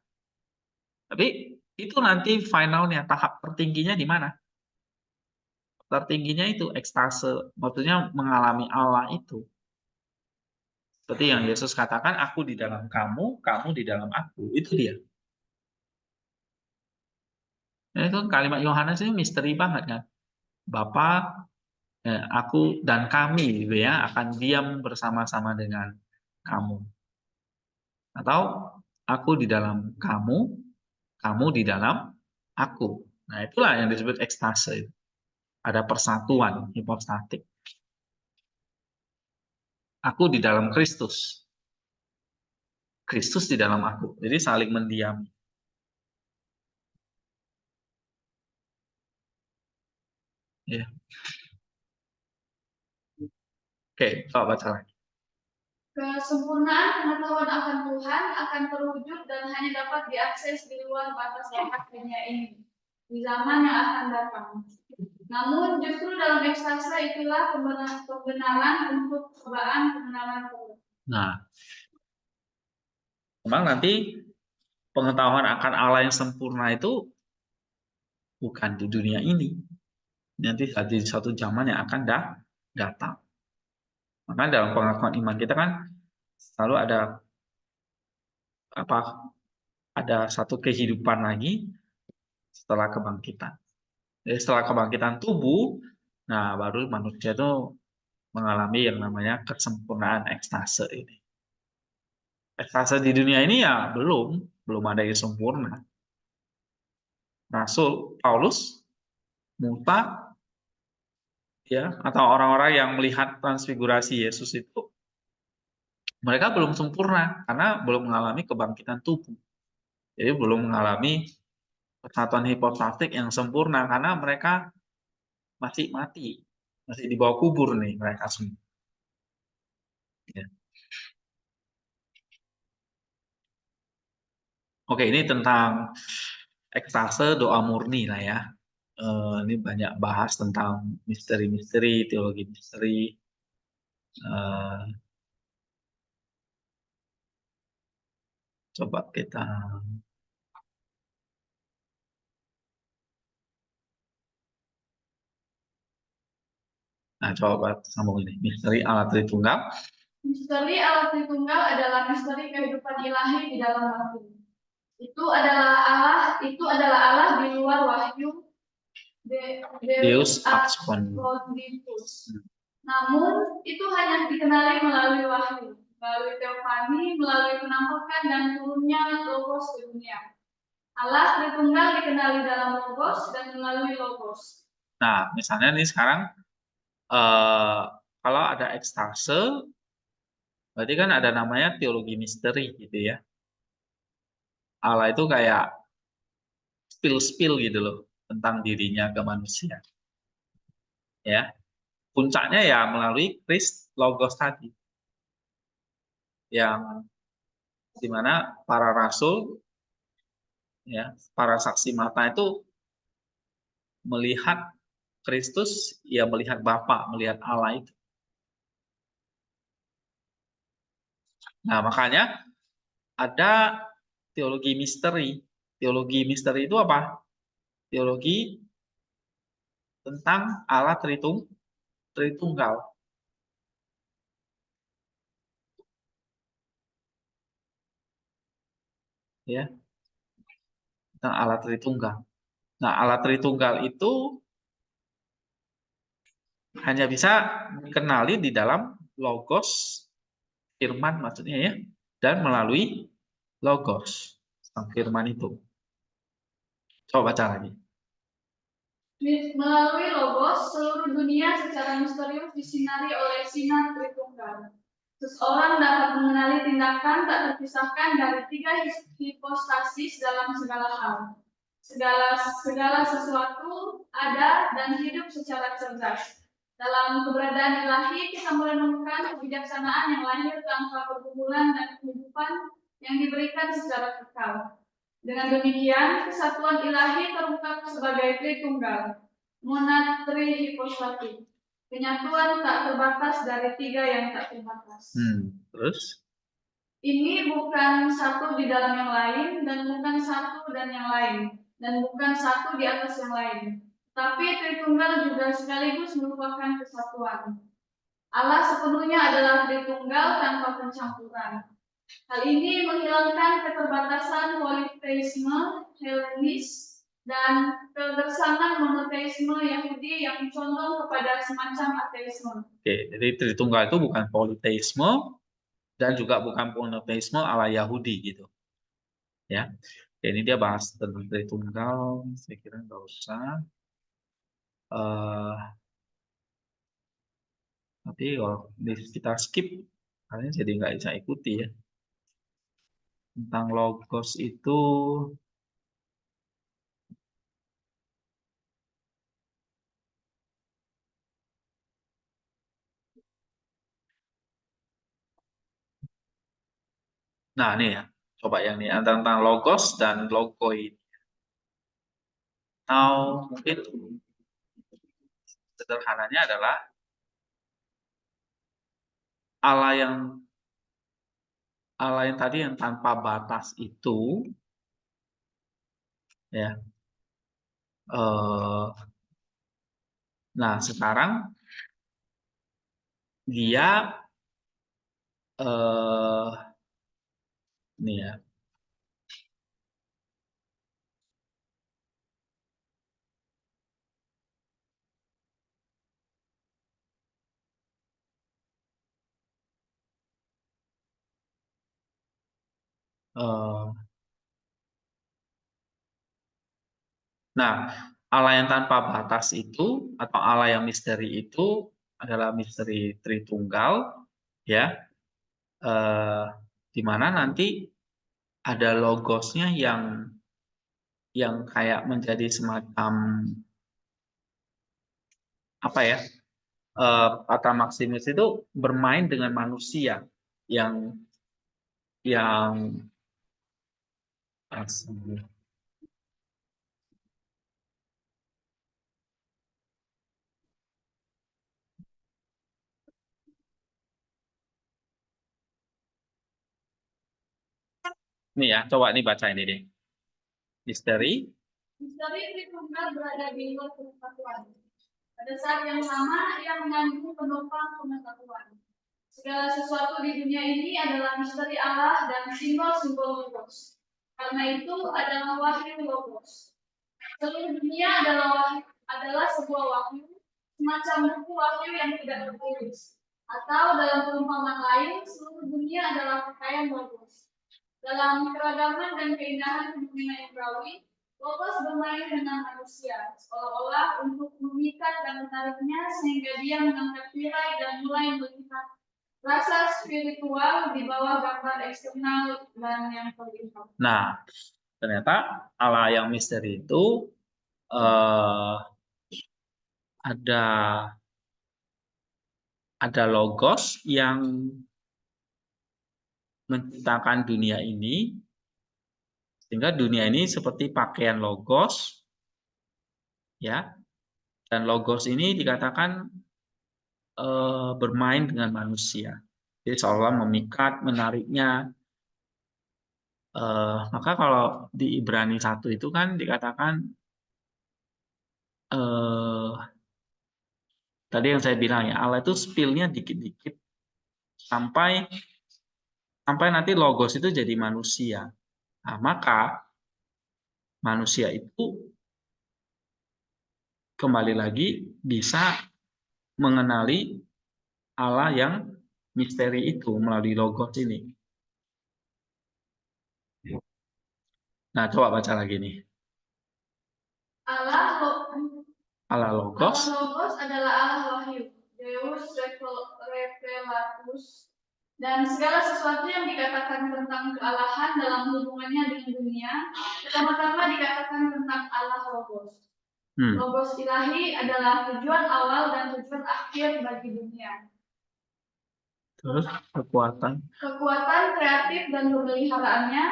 Tapi itu nanti finalnya, tahap tertingginya di mana? Tertingginya itu ekstase, maksudnya mengalami Allah itu. Seperti yang Yesus katakan, aku di dalam kamu, kamu di dalam aku. Itu dia. Nah, itu kalimat Yohanes ini misteri banget kan. Bapa, aku dan kami gitu ya, akan diam bersama-sama dengan kamu. Atau aku di dalam kamu, kamu di dalam aku. Nah, itulah yang disebut ekstase. Ada persatuan hipostatik. Aku di dalam Kristus. Kristus di dalam aku. Jadi saling mendiami. Ya. Oke, coba baca lagi. Kesempurnaan pengetahuan akan Tuhan akan terwujud dan hanya dapat diakses di luar batas dunia ini di zaman yang akan datang. Namun justru dalam ekstase itulah kebenaran untuk cobaan kebenaran Tuhan. Nah, memang nanti pengetahuan akan Allah yang sempurna itu bukan di dunia ini. Nanti di suatu zaman yang akan datang. Maka dalam pengakuan iman kita kan selalu ada satu kehidupan lagi setelah kebangkitan. Jadi setelah kebangkitan tubuh, nah baru manusia itu mengalami yang namanya kesempurnaan ekstase ini. Ekstase di dunia ini ya belum ada yang sempurna. Rasul Paulus, Muta, ya, atau orang-orang yang melihat transfigurasi Yesus itu, mereka belum sempurna karena belum mengalami kebangkitan tubuh. Jadi belum mengalami persatuan hipostatik yang sempurna karena mereka masih mati, masih di bawah kubur nih mereka semua. Ya. Oke, ini tentang ekstase doa murni lah ya. Ini banyak bahas tentang misteri-misteri, teologi misteri. Coba kita coba sambung ini. Misteri Allah Tritunggal. Misteri Allah Tritunggal adalah misteri kehidupan ilahi di dalam hati. Itu adalah Allah di luar wahyu Deus ex Fundibus. Namun itu hanya dikenali melalui wahyu, melalui teofani, melalui penampakan dan turunnya logos ke dunia. Allah Tritunggal dikenali dalam logos dan melalui logos. Nah, misalnya nih sekarang kalau ada ekstase, berarti kan ada namanya teologi misteri gitu ya. Allah itu kayak spill gitu loh tentang dirinya ke manusia. Ya. Puncaknya ya melalui Christ Logos tadi. Yang dimana para rasul, ya, para saksi mata itu melihat Kristus, ya melihat Bapa, melihat Allah itu. Nah, makanya ada teologi misteri. Teologi misteri itu apa? Teologi tentang Allah Tritunggal. Ya, tentang Allah Tritunggal. Nah, Allah Tritunggal itu hanya bisa dikenali di dalam logos firman maksudnya ya, dan melalui logos tentang firman itu. Coba baca lagi. Melalui logos, seluruh dunia secara misterius disinari oleh sinar Tritunggal. Seseorang dapat mengenali tindakan tak terpisahkan dari tiga hipostasis dalam segala hal. Segala sesuatu ada dan hidup secara cerdas. Dalam keberadaan ilahi, kita menemukan kebijaksanaan yang lahir tanpa pergumulan dan kehidupan yang diberikan secara kekal. Dengan demikian, kesatuan ilahi terungkap sebagai Tritunggal, monad trihipostatik. Penyatuan tak terbatas dari tiga yang tak terbatas. Terus? Ini bukan satu di dalam yang lain, dan bukan satu dan yang lain, dan bukan satu di atas yang lain. Tapi Tritunggal juga sekaligus merupakan kesatuan. Allah sepenuhnya adalah Tritunggal tanpa pencampuran. Hal ini menghilangkan keterbatasan politeisme Helenis dan kegersangan monoteisme Yahudi yang condong kepada semacam ateisme. Oke, jadi Tritunggal itu bukan politeisme dan juga bukan monoteisme ala Yahudi gitu. Ya. Ini dia bahas tentang Tritunggal, saya kira nggak usah. Tapi kalau kita skip, kalian jadi nggak bisa ikuti ya. Tentang logos itu nah nih ya, coba yang ini tentang logos dan logoi. Atau mungkin sederhananya adalah Allah yang tadi yang tanpa batas itu ya. Nah, sekarang dia nih ya. Nah, Allah yang tanpa batas itu atau Allah yang misteri itu adalah misteri Tritunggal, ya, di mana nanti ada logosnya yang kayak menjadi semacam apa ya? Kata Maximus itu bermain dengan manusia yang nih ya, coba nih baca ini deh. Misteri Tritunggal berada di luar pengetahuan. Pada saat yang sama, ia mengandung penopang pengetahuan. Segala sesuatu di dunia ini adalah misteri Allah dan simbol-simbol logos. Karena itu adalah wahyu logos. Seluruh dunia adalah sebuah wahyu, semacam buku wahyu yang tidak tertulis. Atau dalam perumpamaan lain, seluruh dunia adalah pakaian logos. Dalam keragaman dan keindahan fenomena Ibrawi, logos bermain dengan manusia, seolah-olah untuk memikat dan menariknya sehingga dia mengangkat tirai dan mulai melihat rasa spiritual di bawah gambar eksternal dan yang terlihat. Nah, ternyata Allah yang misteri itu ada logos yang menciptakan dunia ini, sehingga dunia ini seperti pakaian logos, ya. Dan logos ini dikatakan bermain dengan manusia. Jadi seolah memikat, menariknya. Maka kalau di Ibrani 1 itu kan dikatakan tadi yang saya bilang ya, Allah itu spill-nya dikit-dikit sampai nanti logos itu jadi manusia. Nah, maka manusia itu kembali lagi bisa mengenali Allah yang misteri itu melalui logos ini. Nah, coba baca lagi nih. Allah logos adalah Allah wahyu, Deus Revelatus, dan segala sesuatu yang dikatakan tentang kealahan dalam hubungannya dengan dunia, pertama-tama dikatakan tentang Allah logos. Logos ilahi adalah tujuan awal dan tujuan akhir bagi dunia. Terus kekuatan kreatif dan pemeliharaannya,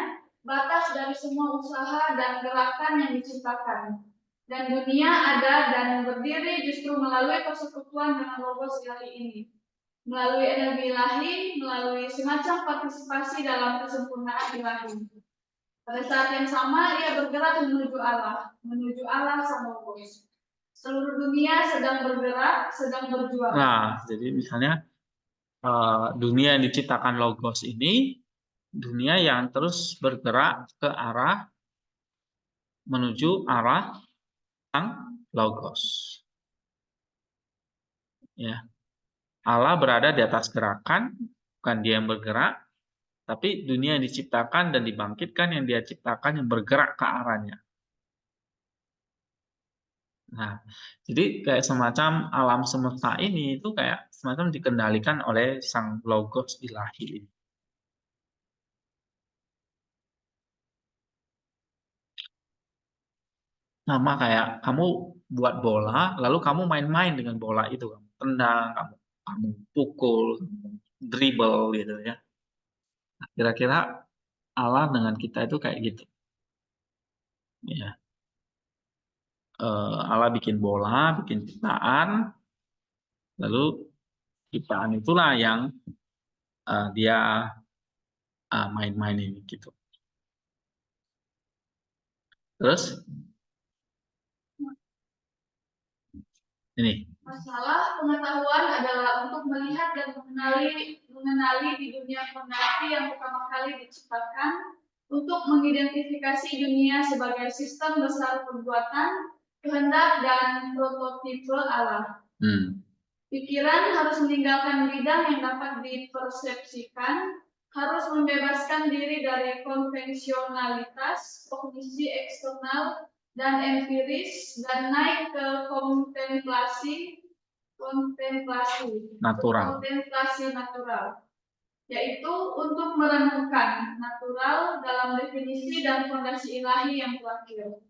batas dari semua usaha dan gerakan yang diciptakan. Dan dunia ada dan berdiri justru melalui persekutuan dengan logos ilahi ini. Melalui energi ilahi, melalui semacam partisipasi dalam kesempurnaan ilahi. Pada saat yang sama, ia bergerak menuju Allah sang logos. Seluruh dunia sedang bergerak, sedang berjuang. Nah, jadi misalnya dunia yang diciptakan logos ini, dunia yang terus bergerak ke arah menuju arah sang logos. Ya. Allah berada di atas gerakan, bukan dia yang bergerak, tapi dunia yang diciptakan dan dibangkitkan yang dia ciptakan yang bergerak ke arahnya. Nah, jadi kayak semacam alam semesta ini itu kayak semacam dikendalikan oleh sang logos ilahi. Sama kayak kamu buat bola, lalu kamu main-main dengan bola itu, kamu tendang, kamu pukul, kamu dribble gitu ya. Nah, kira-kira Allah dengan kita itu kayak gitu. Ya, Allah bikin bola, bikin ciptaan, lalu ciptaan itulah yang dia main-main ini gitu. Terus ini. Masalah pengetahuan adalah untuk melihat dan mengenali di dunia fondasi yang pertama kali diciptakan, untuk mengidentifikasi dunia sebagai sistem besar perbuatan, kehendak dan prototipe Allah. Pikiran harus meninggalkan bidang yang dapat dipersepsikan, harus membebaskan diri dari konvensionalitas, kognisi eksternal dan empiris, dan naik ke kontemplasi natural, yaitu untuk merenungkan natural dalam definisi dan fondasi ilahi yang terakhir.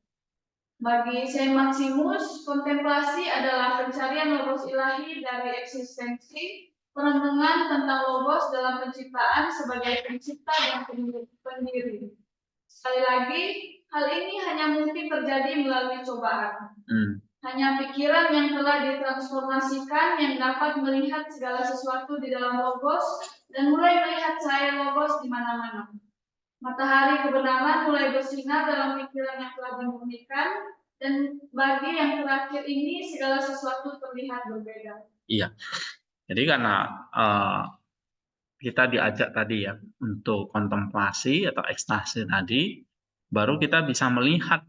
Bagi Saint Maximus, kontemplasi adalah pencarian logos ilahi dari eksistensi, perenungan tentang logos dalam penciptaan sebagai pencipta dan pendiri. Sekali lagi, hal ini hanya mungkin terjadi melalui cobaan. Hanya pikiran yang telah ditransformasikan yang dapat melihat segala sesuatu di dalam logos dan mulai melihat cahaya logos di mana-mana. Matahari kebenaran mulai bersinar dalam pikiran yang telah dimurnikan, dan bagi yang terakhir ini segala sesuatu terlihat berbeda. Iya, jadi karena kita diajak tadi ya untuk kontemplasi atau ekstasi tadi, baru kita bisa melihat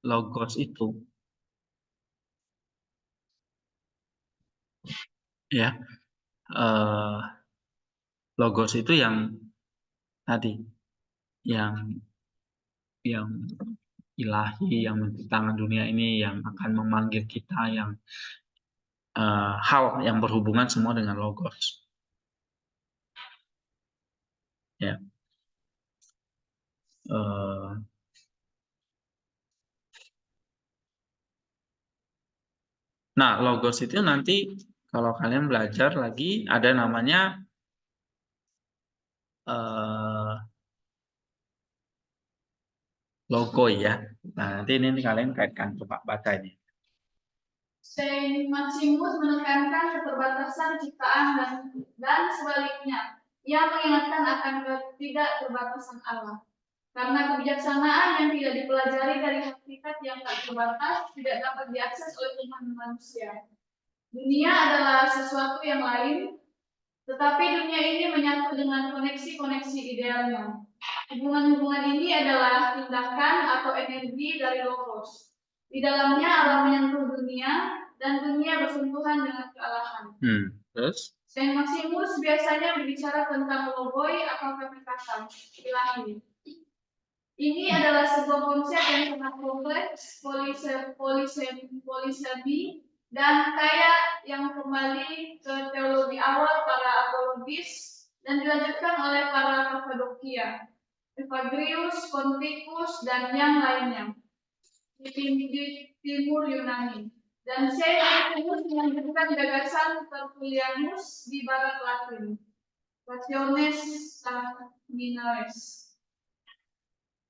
logos itu. Ya, logos itu yang tadi, yang ilahi, yang menciptakan dunia ini, yang akan memanggil kita, yang hal yang berhubungan semua dengan logos. Ya. Nah, logos itu nanti kalau kalian belajar lagi ada namanya logo ya. Nah, nanti ini kalian kaitkan, coba baca ini. Saint Maximus menekankan keterbatasan ciptaan dan sebaliknya, ia mengingatkan akan ketidakterbatasan Allah. Karena kebijaksanaan yang tidak dipelajari dari hakikat yang tak terbatas tidak dapat diakses oleh Tuhan manusia. Dunia adalah sesuatu yang lain, tetapi dunia ini menyatu dengan koneksi-koneksi idealnya. Hubungan-hubungan ini adalah tindakan atau energi dari logos. Di dalamnya Allah menyentuh dunia, dan dunia bersentuhan dengan kealahan. Terus? Saint Maximus biasanya berbicara tentang logoi atau kata ilahi. Ini adalah sebuah konsep yang sangat kompleks, polisemi, dan kaya yang kembali ke teologi awal para apologis dan dilanjutkan oleh para Kappadokia, Evagrius, Ponticus, dan yang lainnya di timur Yunani. Dan Saint Maximus melanjutkan gagasan Tertullianus di barat Latin, Rationes Terminalis.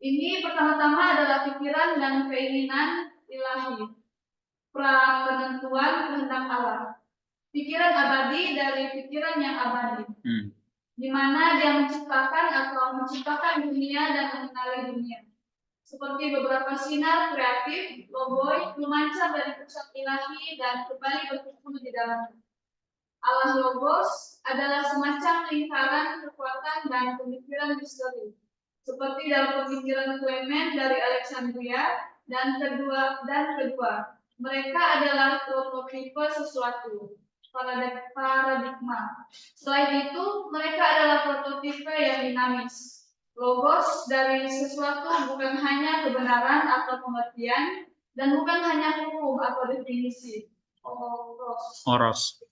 Ini pertama-tama adalah pikiran dan keinginan ilahi, pra-penentuan kehendak Allah. Pikiran abadi dari pikiran yang abadi, di mana dia menciptakan dunia dan mengenali dunia. Seperti beberapa sinar kreatif, logoi memancar dari pusat ilahi dan kembali berkumpul di dalamnya. Allah Logos adalah semacam lingkaran kekuatan dan pemikiran misteri, seperti dalam pemikiran Clement dari Alexandria dan kedua, mereka adalah prototipe sesuatu, paradigma. Selain itu, mereka adalah prototipe yang dinamis. Logos dari sesuatu bukan hanya kebenaran atau pengertian, dan bukan hanya hukum atau definisi. Oros.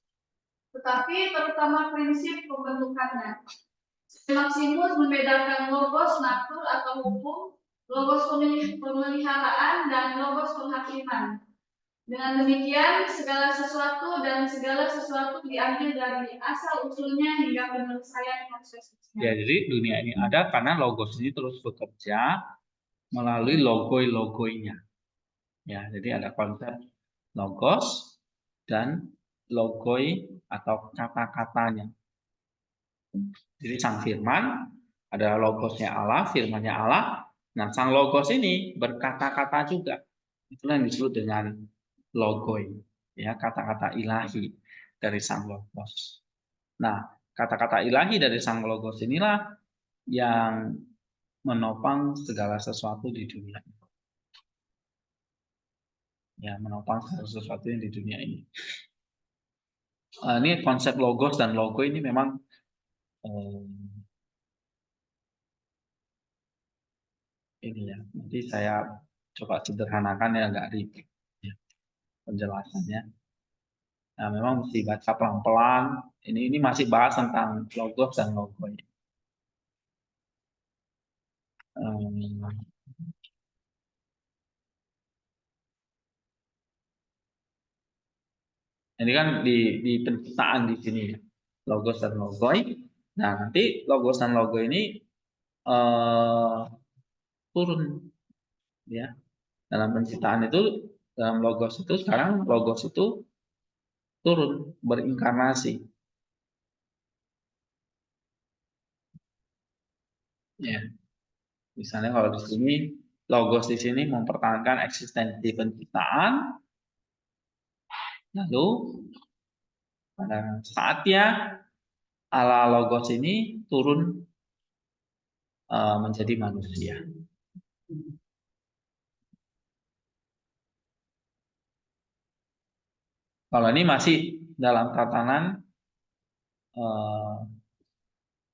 Tetapi terutama prinsip pembentukannya. Maximus membedakan logos natur atau hukum, logos pemeliharaan, dan logos penghakiman. Dengan demikian, segala sesuatu dan segala sesuatu diambil dari asal-usulnya hingga penyelesaian prosesnya. Ya, jadi dunia ini ada karena logos ini terus bekerja melalui logoi-logoinya. Ya, jadi ada konsep logos dan logoi atau kata-katanya. Jadi sang firman adalah logosnya Allah, firmannya Allah. Nah, sang logos ini berkata-kata juga. Itulah yang disebut dengan logoi, ya, kata-kata ilahi dari sang logos. Nah, kata-kata ilahi dari sang logos inilah yang menopang segala sesuatu di dunia. Ya, menopang segala sesuatu yang di dunia ini. Ini konsep logos dan logo ini memang ini ya. Nanti saya coba sederhanakan ya, agak ribet ya, penjelasannya. Nah, memang mesti baca pelan-pelan. Ini masih bahas tentang logos dan logo. Ini kan di penciptaan di sini ya, logos dan logoi. Nah, nanti logos dan logo ini turun ya. Dalam penciptaan itu, dalam logos itu sekarang logos itu turun berinkarnasi. Ya. Misalnya kalau di sini logos di sini mempertahankan eksistensi penciptaan, lalu pada saatnya ala logos ini turun menjadi manusia. Kalau ini masih dalam tatanan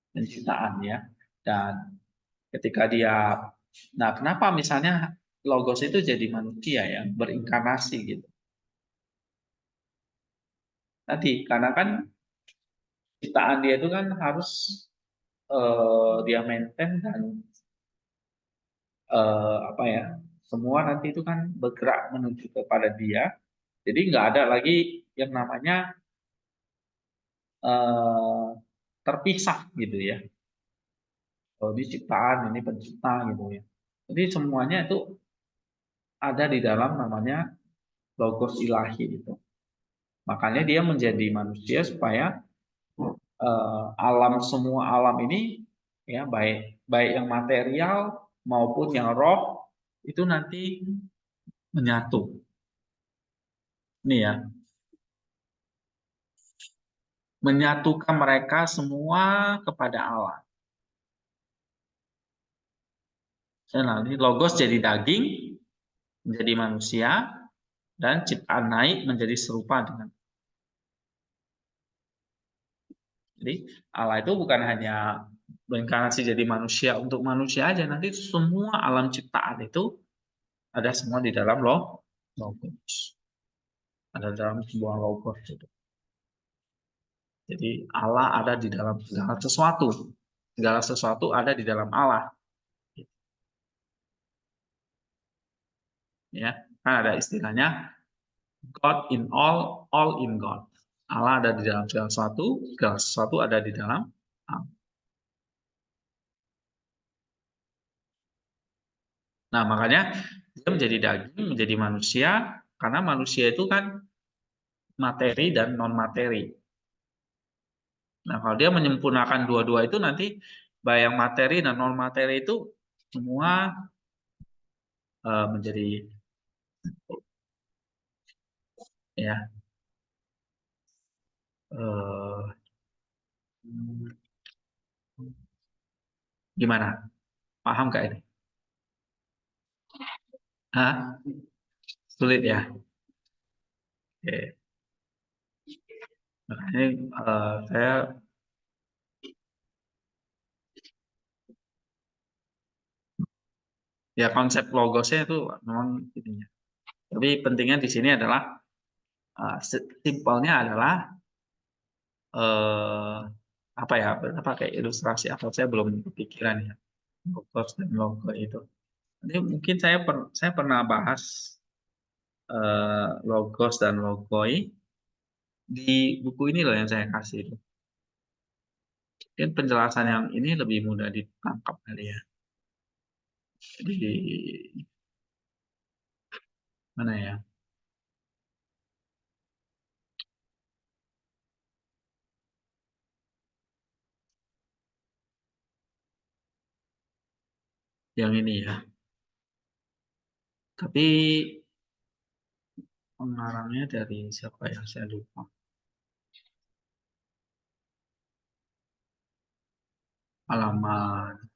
penciptaan ya, dan ketika dia, nah kenapa misalnya logos itu jadi manusia ya, berinkarnasi gitu. Tadi karena kan ciptaan dia itu kan harus dia maintain dan apa ya, semua nanti itu kan bergerak menuju kepada dia. Jadi nggak ada lagi yang namanya terpisah gitu ya. Kalau ini ciptaan, ini pencipta gitu ya. Jadi semuanya itu ada di dalam namanya logos ilahi itu. Makanya dia menjadi manusia supaya alam, semua alam ini ya, baik yang material maupun yang roh itu nanti menyatu. Ini ya, menyatukan mereka semua kepada Allah. Nah, ini logos jadi daging, menjadi manusia, dan ciptaan naik menjadi serupa dengan. Jadi Allah itu bukan hanya berinkarnasi jadi manusia untuk manusia aja, nanti semua alam ciptaan itu ada semua di dalam logos. Ada dalam sebuah logos itu. Jadi Allah ada di dalam segala sesuatu. Segala sesuatu ada di dalam Allah. Ya, kan ada istilahnya God in all in God. Allah ada di dalam segala sesuatu ada di dalam Allah. Nah, makanya dia menjadi daging, menjadi manusia, karena manusia itu kan materi dan non-materi. Nah, kalau dia menyempurnakan dua-dua itu nanti baik yang materi dan non-materi itu semua menjadi ya gimana? Paham nggak ini? Hah? Sulit ya? Oke. Nah, ini saya ya konsep logosnya itu memang ininya. Tapi pentingnya di sini adalah simpelnya adalah apa ya? Apa kayak ilustrasi apa? Saya belum kepikiran ya. Logos dan logo itu. Ini mungkin saya pernah bahas logos dan logoi di buku ini loh yang saya kasih. Mungkin penjelasan yang ini lebih mudah ditangkap kali ya. Di mana ya? Yang ini ya. Tapi pengarangnya dari siapa ya? Saya lupa. Halaman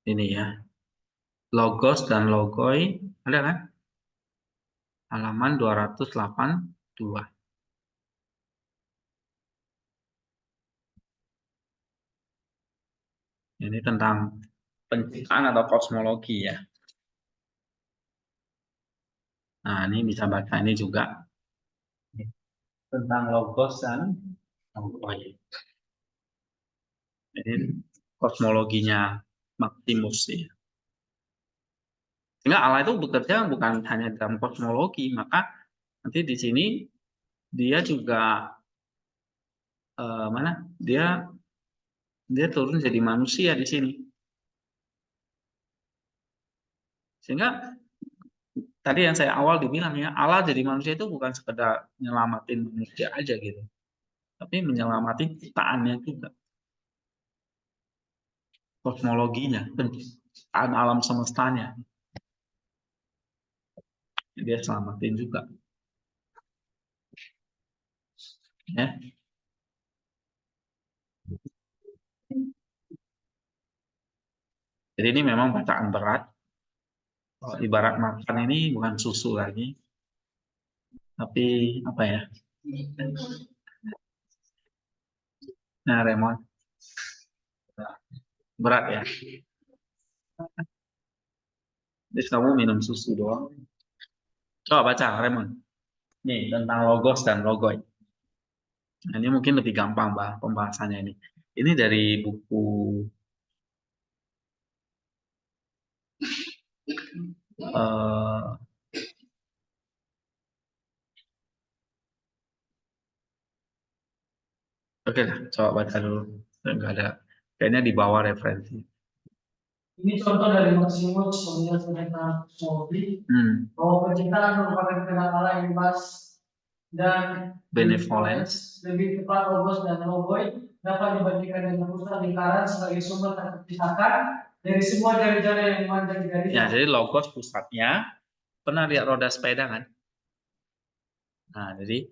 ini ya. Logos dan logoi ada kan? Halaman 282. Ini tentang penciptaan atau kosmologi ya. Nah, ini bisa baca ini juga. Tentang logos dan logoi. Ini kosmologinya Maximus ya. Sehingga Allah itu bekerja bukan hanya dalam kosmologi, maka nanti di sini dia juga mana? Dia turun jadi manusia di sini. Sehingga tadi yang saya awal dibilang ya, Allah jadi manusia itu bukan sekedar nyelamatin manusia aja gitu, tapi menyelamatin ciptaannya juga, kosmologinya, penciptaan alam semestanya, dia selamatin juga. Ya. Jadi ini memang bacaan berat. Ibarat makan ini bukan susu lagi, tapi apa ya? Nah, Raymond, berat ya. Jadi kamu minum susu doang. Coba baca, Raymond. Nih, tentang logos dan logoi. Nah, ini mungkin lebih gampang, pembahasannya ini. Ini dari buku oke lah, coba baca dulu. Enggak ada. Kayaknya di bawah referensi. Ini contoh dari Maximus melihat tentang kosmologi bahwa penciptaan merupakan kenal Allah yang bebas dan benevolence. Lebih tepat logos dan logoi dapat dibandingkan dengan pusat lingkaran sebagai sumber terpisahkan dari semua jari-jari yang memanjang dari. Ya, jadi logos pusatnya. Pernah lihat roda sepeda kan? Nah, jadi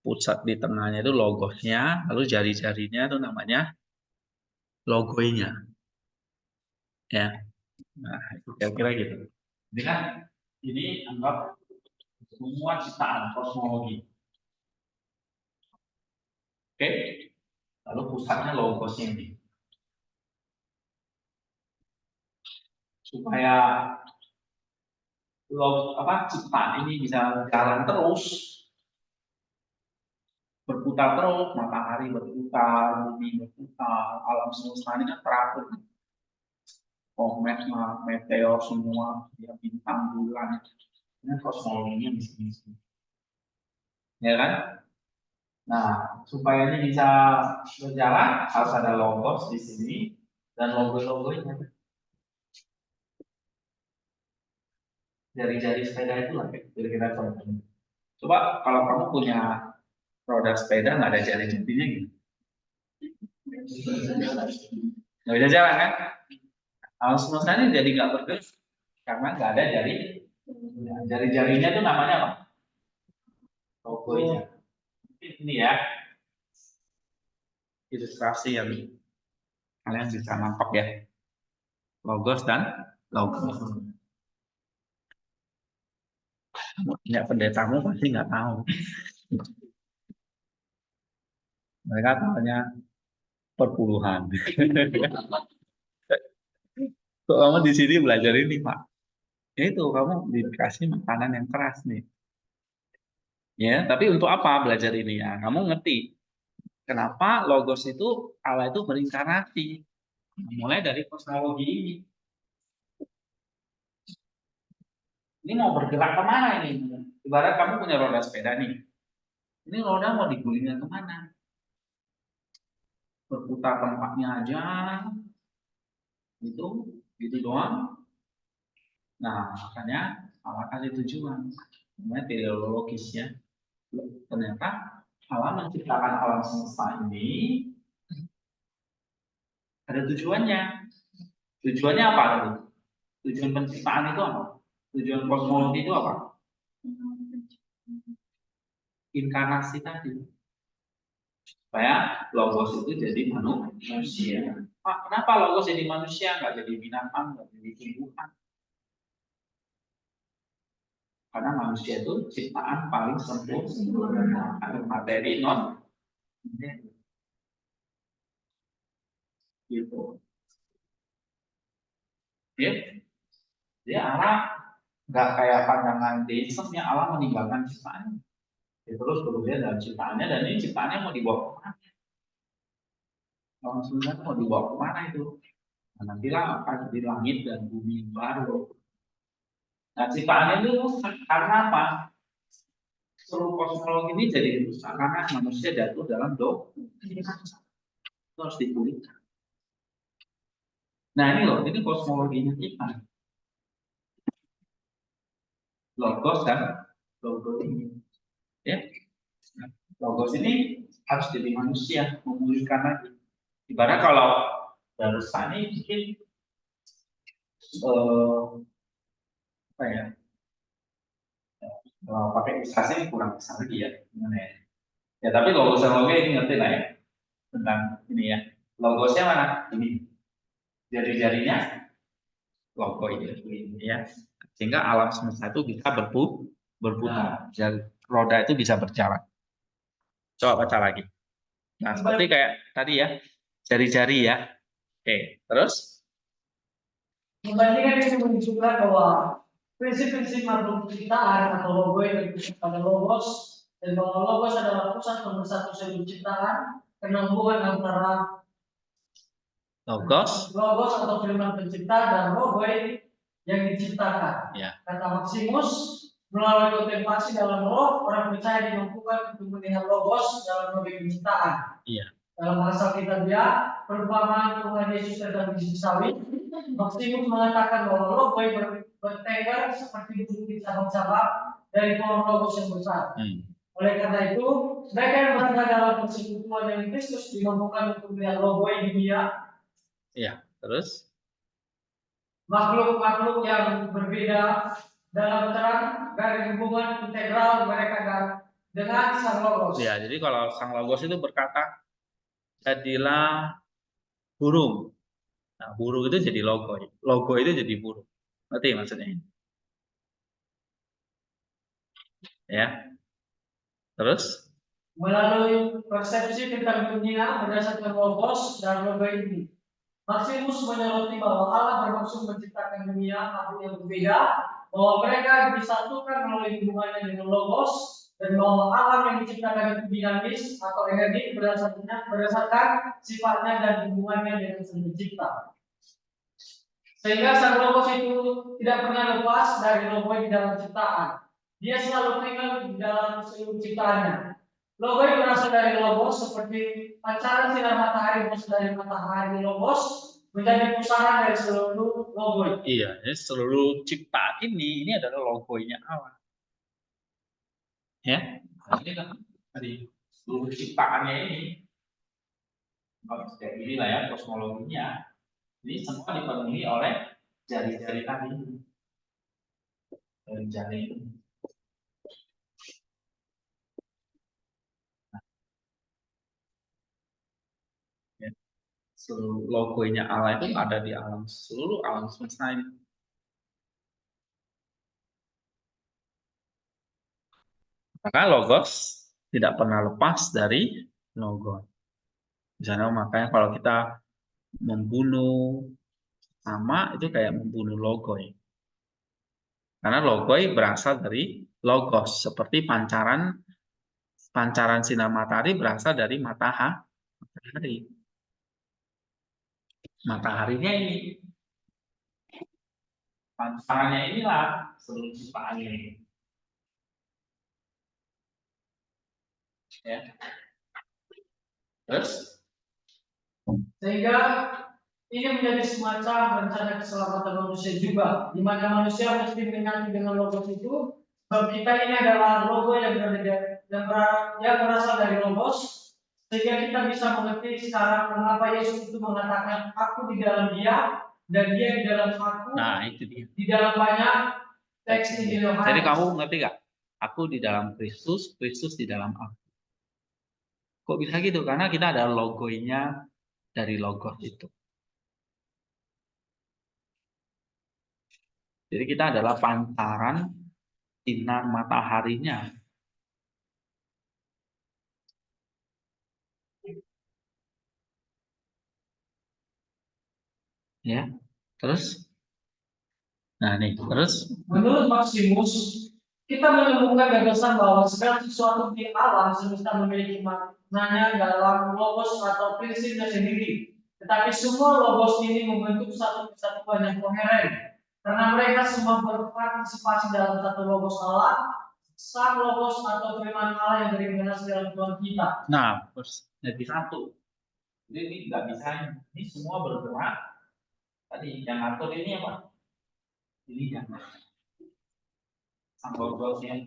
pusat di tengahnya itu logosnya, lalu jari-jarinya itu namanya logoinya. Ya. Nah, itu kira-kira gitu. Jadi kan ini anggap semua ciptaan kosmologi. Oke. Lalu pusatnya logosnya ini. Supaya ciptaan ini bisa jalan terus, berputar terus, matahari berputar, bumi berputar, alam semesta ini kan teratur. Komet, meteor semua, ya, bintang, bulan, ini kosmologinya di sini. Ya kan? Nah, supaya ini bisa berjalan, harus ada logos di sini dan logo-logonya. Jari-jari sepeda itu lah kira-kira contohnya. Coba kalau kamu punya roda sepeda nggak ada jari-jarinya gitu. Nggak bisa jalan kan? Alam semesta ini jadi nggak bergerak karena nggak ada jari. Jari-jarinya itu namanya apa? Logonya. Ini ya ilustrasi yang kalian bisa nangkap ya. Logos dan logos. Ya pendetamu pasti nggak tahu. Mereka tahunya perpuluhan. Kok kamu di sini belajar ini, Pak? Ya itu kamu dikasih makanan yang keras nih. Ya, tapi untuk apa belajar ini ya? Kamu ngerti Kenapa logos itu Allah itu berinkarnasi? Mulai dari kosmologi ini. Ini mau bergerak kemana ini? Ibarat kamu punya roda sepeda nih. Ini roda mau digulingnya kemana? Berputar tempatnya aja. Itu, gitu doang. Nah, makanya Allah kasih tujuan. Namanya teleologis ya. Ternyata Allah menciptakan alam semesta ini ada tujuannya. Tujuannya apa tadi? Tujuan penciptaan itu apa? Tujuan kosmologi itu apa? Inkarnasi tadi. Supaya logos itu jadi manusia. Pak, kenapa logos jadi manusia? Nggak jadi binatang, nggak jadi tumbuhan? Karena manusia itu ciptaan paling sempurna. Ada materi non gitu. Ya, dia Allah nggak kayak pandangan deisme ya, Allah meninggalkan ciptaannya. Ya, terus berbeda dalam ciptaannya, dan ini ciptaannya mau dibawa kemana? Kalau sebenarnya mau dibawa kemana itu? Nah, nantilah akan jadi langit dan bumi baru. Nah, ciptaannya itu karena apa? Seluruh kosmologi ini jadi rusak karena manusia jatuh dalam dosa. Itu harus dipulihkan. Nah, ini loh, ini kosmologinya kita. Logos dan logos ini. Ya. Logos ini harus jadi manusia, memulihkan lagi. Ibarat kalau barusan ini mungkin apa ya? Kalau pakai ilustrasi ini kurang besar lagi ya. Gimana ya? Ya, tapi logos dan logos ini ngerti lah ya. Tentang ini ya. Logosnya mana? Ini. Jari-jarinya logo ini ya. Sehingga alam semesta itu bisa berputar. Roda itu bisa berjalan. Coba baca lagi. Nah, seperti kayak tadi ya, jari-jari ya. Oke, terus? Membandingkan ini menunjukkan bahwa prinsip-prinsip makhluk ciptaan atau logo yang terpusat pada logos, dan bahwa logos adalah pusat pemersatu seluruh ciptaan, karena hubungan antara logos atau firman pencipta dan logo yang diciptakan. Ya. Kata Maximus, melalui kontemplasi dalam roh, orang percaya dimampukan untuk melihat logos dalam logo penciptaan. Iya. Dalam bahasa Kitabiah, perumpamaan Tuhan Yesus tentang biji sawit, Maximus mengatakan bahwa logo bertengger seperti bukit cabang-cabang dari pohon logos yang besar. Oleh karena itu, mereka yang berada dalam persekutuan dengan Kristus dimampukan untuk melihat logo dunia. Iya, terus? Makhluk-makhluk yang berbeda dalam terang dari hubungan integral mereka dengan sang logos. Ya, jadi kalau sang logos itu berkata, jadilah burung. Nah, burung itu jadi logo. Logo itu jadi burung. Ngerti maksudnya? Ya. Terus? Melalui persepsi tentang dunia berdasarkan logos dan logo ini, Maximus menyoroti bahwa Allah bermaksud menciptakan dunia makhluk yang berbeda, bahwa mereka disatukan melalui hubungannya dengan logos, dan bahwa alam yang diciptakan itu dinamis atau energi berdasarkan sifatnya dan hubungannya dengan sang pencipta. Sehingga sang logos itu tidak pernah lepas dari logo di dalam ciptaan. Dia selalu tinggal di dalam seluruh ciptaannya. Logo yang berasal dari logos seperti pancaran sinar matahari berasal dari matahari logos menjadi pusaran dari seluruh logo. Iya, jadi seluruh ciptaan ini adalah logonya Allah. Ya, ini kan dari seluruh ciptaannya ini. Kalau seperti inilah ya kosmologinya. Ini semua dipenuhi oleh jari-jari tadi. Jari-jari ini. Seluruh logonya Allah itu ada di seluruh alam semesta ini. Maka logos tidak pernah lepas dari logo. Misalnya makanya kalau kita membunuh sama itu kayak membunuh logo ya. Karena logo berasal dari logos seperti pancaran pancaran sinar matahari berasal dari matahari. Mataharinya ini. Pancarannya inilah seluruh ciptaannya. Ya. Terus? Sehingga ini menjadi semacam rencana keselamatan manusia juga, di mana manusia mesti mengerti dengan logos itu. Sebab kita ini adalah logo yang berasal dari logos, sehingga kita bisa mengerti sekarang mengapa Yesus itu mengatakan aku di dalam Dia dan Dia di dalam aku. Nah, itu dia. Di dalam banyak teks di Yohanes. Jadi kamu ngerti gak? Aku di dalam Kristus, Kristus di dalam aku. Kok bisa gitu? Karena kita ada logonya dari logos itu. Jadi kita adalah pancaran sinar mataharinya. Ya, terus? Nah nih, terus? Menurut Maximus, kita menemukan gagasan bahwa segala sesuatu di alam semesta memiliki maknanya dalam logos atau prinsipnya sendiri. Tetapi semua logos ini membentuk satu kesatuan yang koheren. Karena mereka semua berpartisipasi dalam satu logos Allah, sang logos atau firman Allah yang terinkarnasi dalam Tuhan kita. Nah, terus jadi satu. Jadi ini nggak bisa, ini semua bergerak. Tadi yang atur ini apa? Ini yang sang logosnya.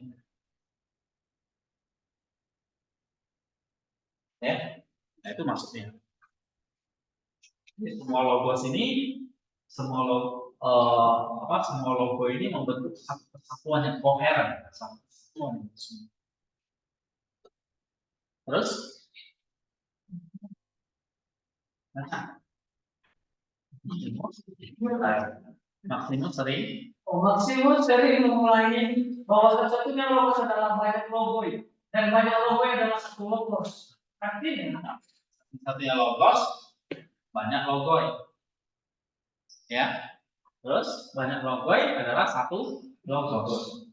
Ya, nah itu maksudnya. Jadi semua logos ini, semua logo ini membentuk satu kesatuan yang koheren, satu kesatuan. Terus, Maximus sering. Maximus sering mengulangi bahwa satu-satunya logos adalah banyak logo dan banyak logo adalah satu logos. Artinya, satunya logos, banyak logo. Ya, terus banyak logo adalah satu logos.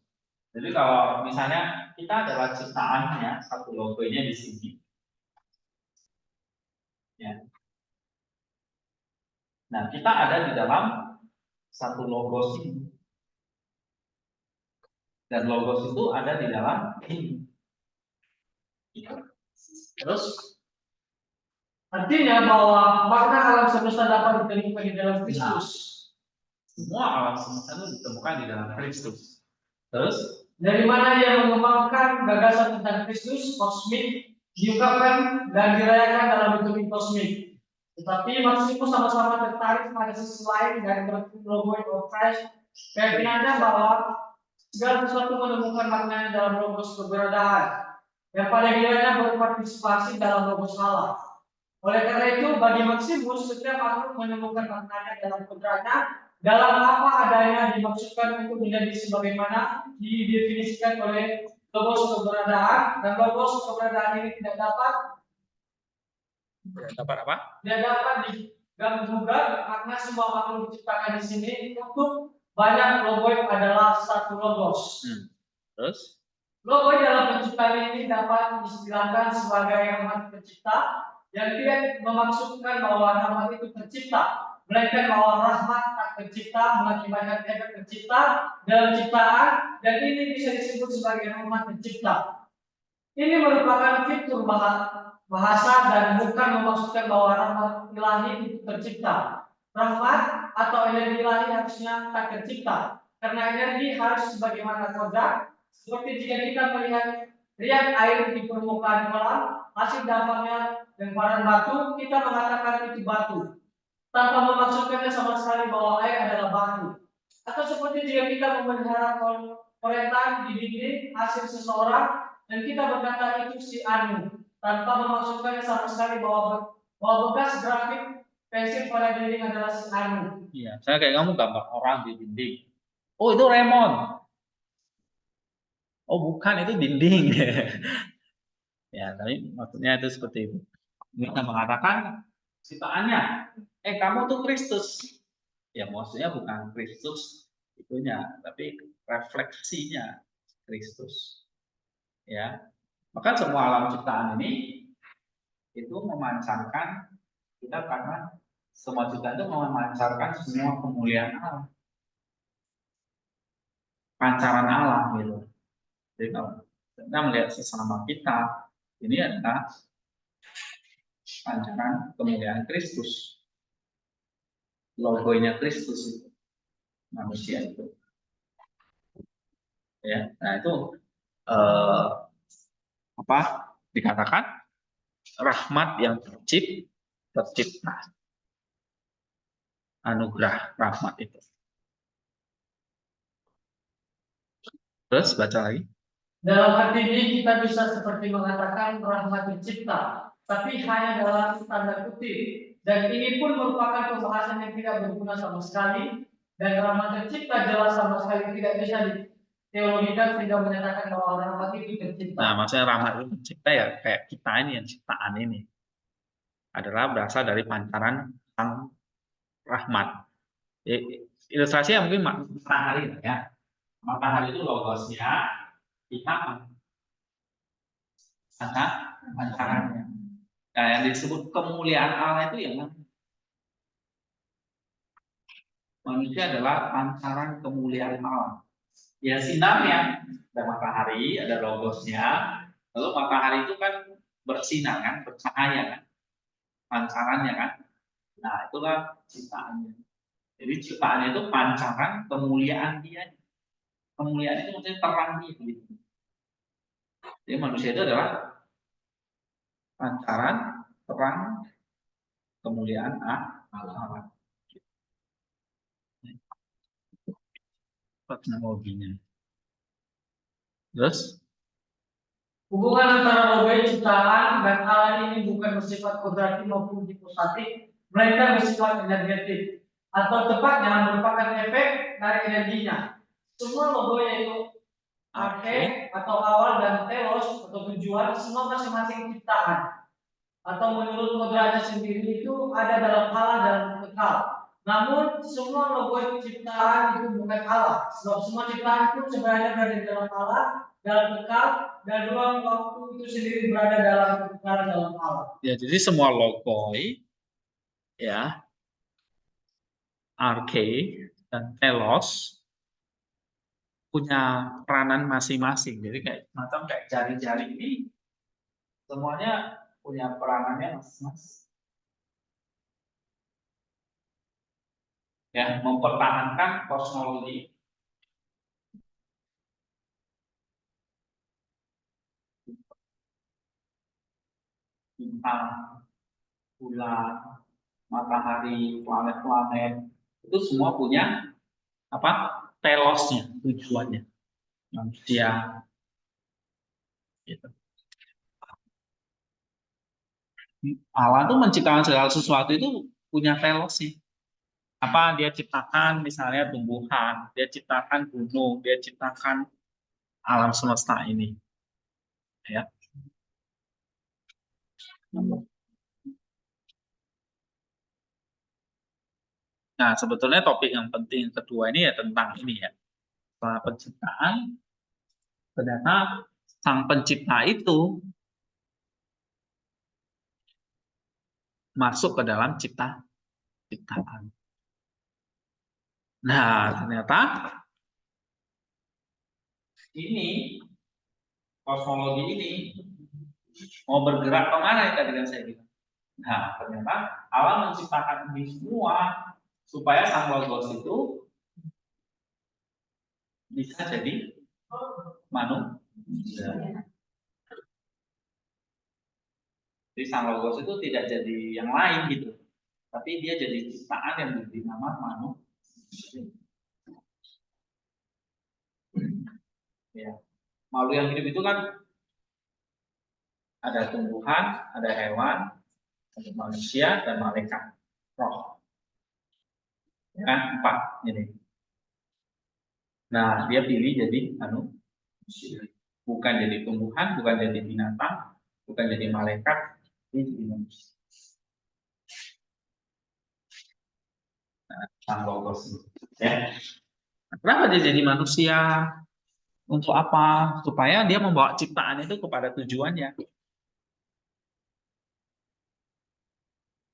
Jadi kalau misalnya kita adalah ciptaannya, satu logonya di sini. Ya. Nah, kita ada di dalam satu logos ini. Dan logos itu ada di dalam ini. Terus artinya bahwa makna alam semesta dapat ditemukan di dalam Kristus. Semua alam semesta itu ditemukan di dalam Kristus. Terus dari mana dia mengembangkan gagasan tentang Kristus kosmik diungkapkan dan dirayakan dalam bentuk kosmik. Tetapi Maximus sama-sama tertarik pada sisi lain dari logo of Christ. Keyakinannya bahwa segala sesuatu menemukan maknanya dalam logos keberadaan yang pada kiranya berpartisipasi dalam logos Allah. Oleh karena itu, bagi Maximus, setiap makhluk menemukan maknanya dalam kodratnya, dalam apa adanya dimaksudkan untuk menjadi sebagaimana didefinisikan oleh logos keberadaan, dan logos keberadaan ini tidak dapat apa? Tidak dapat diganggu-gugat karena semua makhluk diciptakan di sini untuk banyak logo adalah satu logos. Terus? Logo dalam penciptaan ini dapat diistilahkan sebagai rahmat pencipta yang tidak memaksudkan bahwa rahmat itu tercipta, melainkan bahwa rahmat tak tercipta mengakibatkan efek tercipta dalam ciptaan, dan ini bisa disebut sebagai rahmat pencipta. Ini merupakan fitur bahasa dan bukan memaksudkan bahwa rahmat ilahi itu tercipta. Rahmat atau energi ilahi harusnya tak tercipta, karena energi harus sebagaimana kodrat. Seperti jika kita melihat riak air di permukaan kolam, hasil dampaknya lemparan batu, kita mengatakan itu batu, tanpa memaksudkannya sama sekali bahwa air adalah batu. Atau seperti jika kita memelihara koretan di dinding hasil seseorang, dan kita berkata itu si Anu, tanpa memaksudkannya sama sekali bahwa bekas grafik pensil pada dinding adalah si Anu. Iya, saya kayak kamu gambar orang di dinding. Oh, itu Raymond. Oh, bukan, itu dinding. Ya, tapi maksudnya itu seperti itu. Kita mengatakan ciptaannya, kamu tuh Kristus. Ya, maksudnya bukan Kristus itunya, tapi refleksinya Kristus. Ya. Maka semua alam ciptaan ini itu memancarkan kita, karena semua ciptaan itu memancarkan semua kemuliaan alam, pancaran alam gitu. Jadi kalau kita melihat sesama kita, ini adalah pancaran kemuliaan Kristus, logonya Kristus itu, manusia itu. Ya, nah itu apa dikatakan rahmat yang tercipta, anugerah rahmat itu. Terus baca lagi. Dalam arti ini kita bisa seperti mengatakan rahmat tercipta, tapi hanya dalam tanda kutip. Dan ini pun merupakan pembahasan yang tidak berguna sama sekali. Dan rahmat tercipta jelas sama sekali tidak bisa diteologikan sehingga menyatakan bahwa rahmat itu tercipta. Nah, maksudnya rahmat itu tercipta ya kayak kita ini, yang ciptaan ini adalah berasal dari pancaran sang rahmat. Ilustrasinya mungkin matahari ya. Matahari itu logosnya, kita sangat pancarannya. Nah, yang disebut kemuliaan Allah itu yang manusia adalah pancaran kemuliaan Allah. Ya sinarnya, ada matahari, ada logosnya. Lalu matahari itu kan bersinar kan, bercahaya kan, pancarannya kan. Nah, itulah ciptaannya. Jadi ciptaannya itu pancaran kemuliaan dia. Kemuliaan itu maksudnya terang dia. Gitu. Jadi manusia itu adalah pancaran terang kemuliaan Allah. Teknologinya. Terus hubungan antara logai ciptaan dan Allah ini bukan bersifat kodrati maupun hipostatik, mereka bersifat energetik, atau tepatnya merupakan efek dari energinya. Semua logo yaitu arche atau awal dan telos atau tujuan, semua masing-masing ciptaan atau menurut kodratnya sendiri itu ada dalam Allah dan kekal. Namun semua logo ciptaan itu bukan Allah, sebab semua ciptaan itu sebenarnya berada di dalam Allah, dalam kekal, dan ruang waktu itu sendiri berada dalam kekal dalam Allah. Ya, jadi semua logoi, ya, arche dan telos punya peranan masing-masing. Jadi kayak macam kayak jari-jari ini semuanya punya peranannya masing-masing. Ya, mempertahankan kosmologi. Bintang, bulan, matahari, planet-planet itu semua punya apa? Telosnya, tujuannya. Manusia gitu. Allah tuh menciptakan segala sesuatu itu punya telos sih. Apa dia ciptakan misalnya tumbuhan, dia ciptakan gunung, dia ciptakan alam semesta ini. Ya. Nah, sebetulnya topik yang penting yang kedua ini ya tentang ini ya. Setelah penciptaan, ternyata sang pencipta itu masuk ke dalam ciptaan. Nah, ternyata ini kosmologi ini mau bergerak kemana ya tadi kan saya bilang. Nah, ternyata Allah menciptakan ini semua supaya sang logos itu bisa jadi manusia. Jadi sang logos itu tidak jadi yang lain gitu, tapi dia jadi ciptaan yang diberi nama manusia. Ya, makhluk yang hidup itu kan ada tumbuhan, ada hewan, ada manusia dan malaikat roh. Ya kan, 4 ini. Nah, dia pilih jadi manusia. Bukan jadi tumbuhan, bukan jadi binatang, bukan jadi malaikat, dia jadi manusia. Nah, sang logos. Ya. Kenapa dia jadi manusia? Untuk apa? Supaya dia membawa ciptaan itu kepada tujuannya.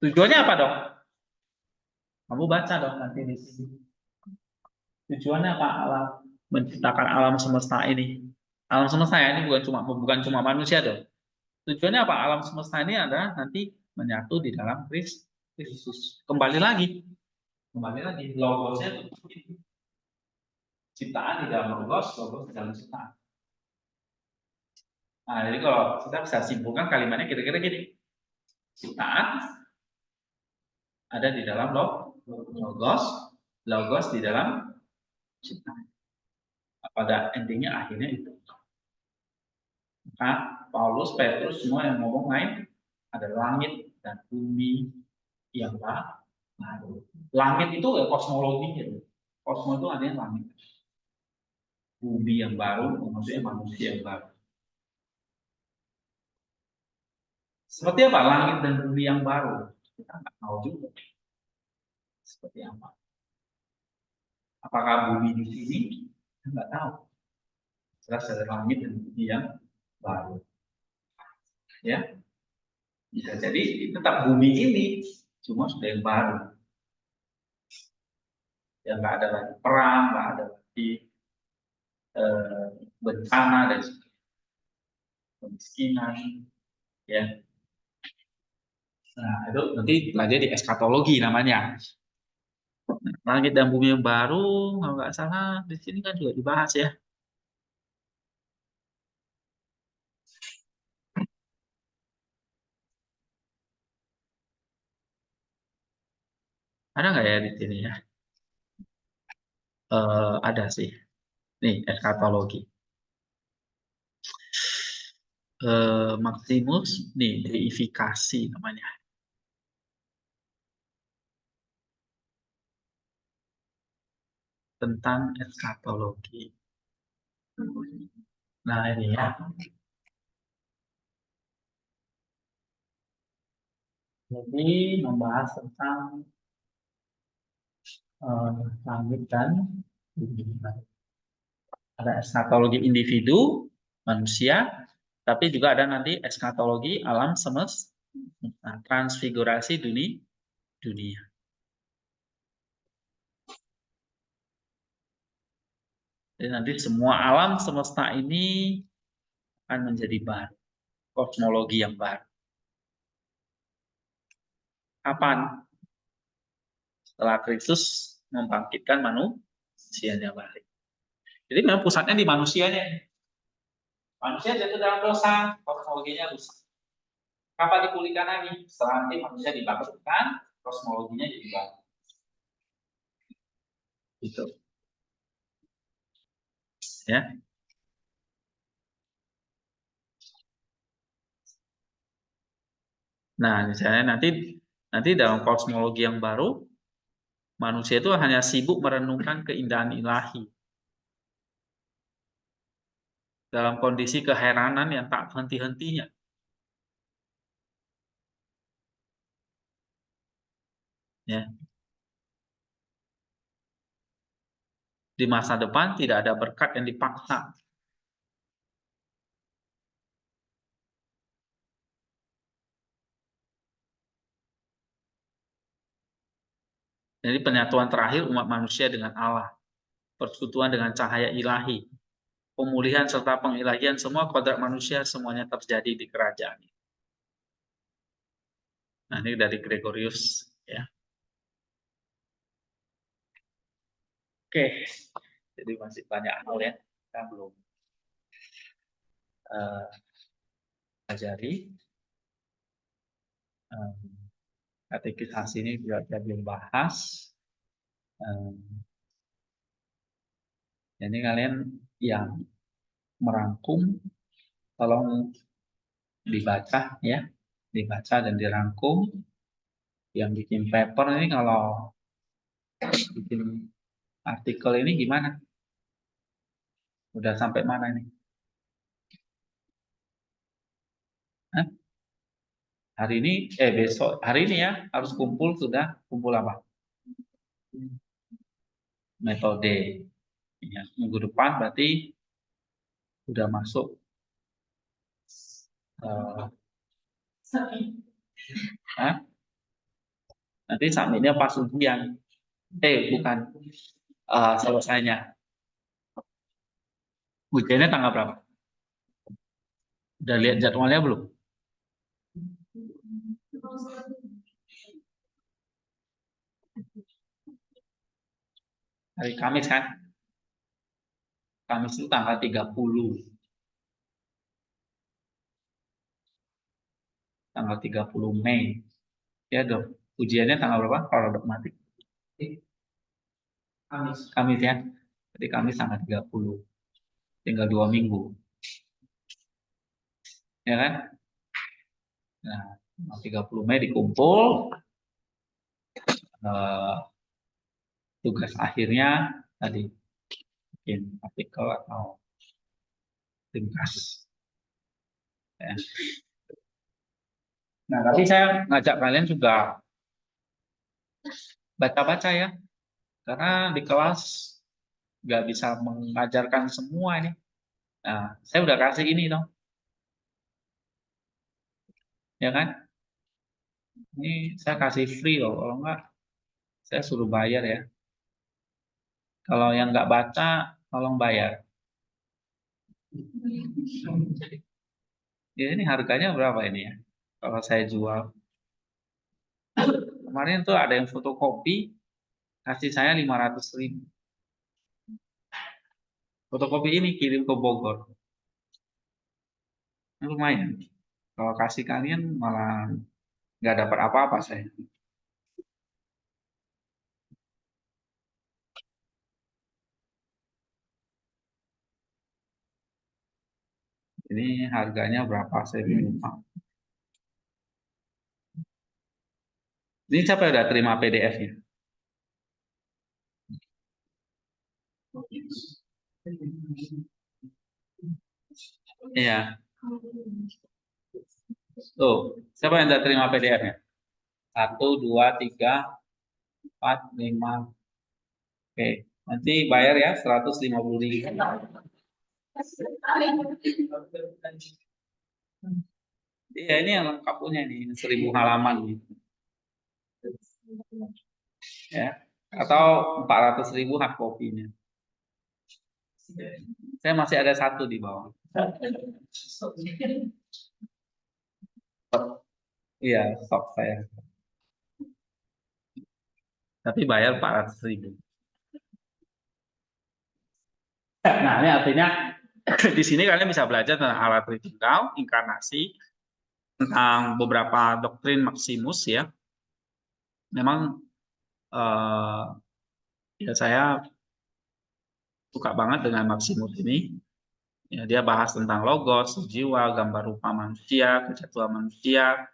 Tujuannya apa dong? Kamu baca dong nanti di sini. Tujuannya apa alam menciptakan alam semesta ini? Alam semesta ya, ini bukan cuma manusia dong. Tujuannya apa? Alam semesta ini adalah nanti menyatu di dalam Kristus. Kembali lagi, logosnya itu ciptaan di dalam logos di dalam ciptaan. Nah, jadi kalau kita bisa simpulkan kalimatnya kira-kira gini. Ciptaan ada di dalam logos di dalam ciptaan. Pada endingnya akhirnya itu. Maka Paulus, Petrus semua yang ngomong lain ada langit dan bumi yang baru. Langit itu ya kosmologinya. Kosmos itu artinya langit. Bumi yang baru, maksudnya manusia yang baru. Seperti apa langit dan bumi yang baru? Kita nggak tahu juga. Seperti apa? Apakah bumi di sini? Kita nggak tahu. Jelas ada langit dan bumi yang baru. Ya, bisa jadi tetap bumi ini, cuma sudah yang baru. Yang nggak ada lagi perang, nggak ada lagi bencana dan kemiskinan, ya. Nah, itu nanti belajar di eskatologi namanya. Langit dan bumi yang baru, kalau nggak salah di sini kan juga dibahas ya. Ada nggak ya di sini ya? Ada sih. Nih eskatologi. Maximus, nih deifikasi namanya. Tentang eskatologi. Nah ini ya. Jadi membahas tentang langit dan bumi. Ada eskatologi individu, manusia, tapi juga ada nanti eskatologi alam semesta, transfigurasi dunia. Jadi nanti semua alam semesta ini akan menjadi baru, kosmologi yang baru. Kapan? Setelah Kristus membangkitkan manusianya balik. Jadi memang pusatnya di manusianya. Manusia jatuh dalam dosa, kosmologinya rusak. Kapan dipulihkan lagi? Setelah nanti manusia dibangkitkan, kosmologinya jadi baru. Gitu. Ya. Nah, misalnya nanti dalam kosmologi yang baru, manusia itu hanya sibuk merenungkan keindahan ilahi. Dalam kondisi keheranan yang tak henti-hentinya. Ya. Di masa depan tidak ada berkat yang dipaksa. Jadi penyatuan terakhir umat manusia dengan Allah. Persekutuan dengan cahaya ilahi. Pemulihan serta pengilahian semua kodrat manusia semuanya terjadi di kerajaan. Nah, ini dari Gregorius ya. Oke. Jadi masih banyak hal ya. Kita belum pelajari. Katekisasi ini juga belum bahas. Jadi kalian yang merangkum tolong dibaca ya, dibaca dan dirangkum. Yang bikin paper ini kalau bikin artikel ini gimana? Udah sampai mana ini? Hah? Hari ini, besok, hari ini ya harus kumpul apa? Metode. Ya, minggu depan berarti udah masuk nanti submitnya pas ujian. Bukan selesainya. Ujiannya tanggal berapa? Udah lihat jadwalnya belum? Hari Kamis kan? Kamis itu tanggal 30. Tanggal 30 Mei. Ya dong. Ujiannya tanggal berapa kalau dogmatik? Kamis ya. Jadi Kamis tanggal 30. Tinggal 2 minggu. Ya kan? Nah, 30 Mei dikumpul. Tugas akhirnya tadi bikin artikel atau ringkas. Ya. Nah, tapi saya ngajak kalian juga baca-baca ya. Karena di kelas nggak bisa mengajarkan semua ini. Nah, saya udah kasih ini dong. Ya kan? Ini saya kasih free loh. Kalau enggak, saya suruh bayar ya. Kalau yang nggak baca, tolong bayar. Ya ini harganya berapa ini ya? Kalau saya jual. Kemarin tuh ada yang fotokopi, kasih saya 500.000. Fotokopi ini kirim ke Bogor. Lumayan. Kalau kasih kalian malah nggak dapat apa-apa saya. Ini harganya berapa saya lupa. Ini siapa yang udah terima PDF-nya? Iya. Tuh, siapa yang udah terima PDF-nya? 1, 2, 3, 4, 5. Oke, nanti bayar ya 150.000. Iya, ini yang lengkap punya nih, 1000 halaman nih. Ya, atau 400.000 hard copy-nya. Saya masih ada satu di bawah. Iya, stok saya. Tapi bayar 400.000. Nah, ini artinya di sini kalian bisa belajar tentang alat tritunggal, inkarnasi, tentang beberapa doktrin Maximus ya. Memang ya saya suka banget dengan Maximus ini. Ya, dia bahas tentang logos, jiwa, gambar rupa manusia, kejatuhan manusia.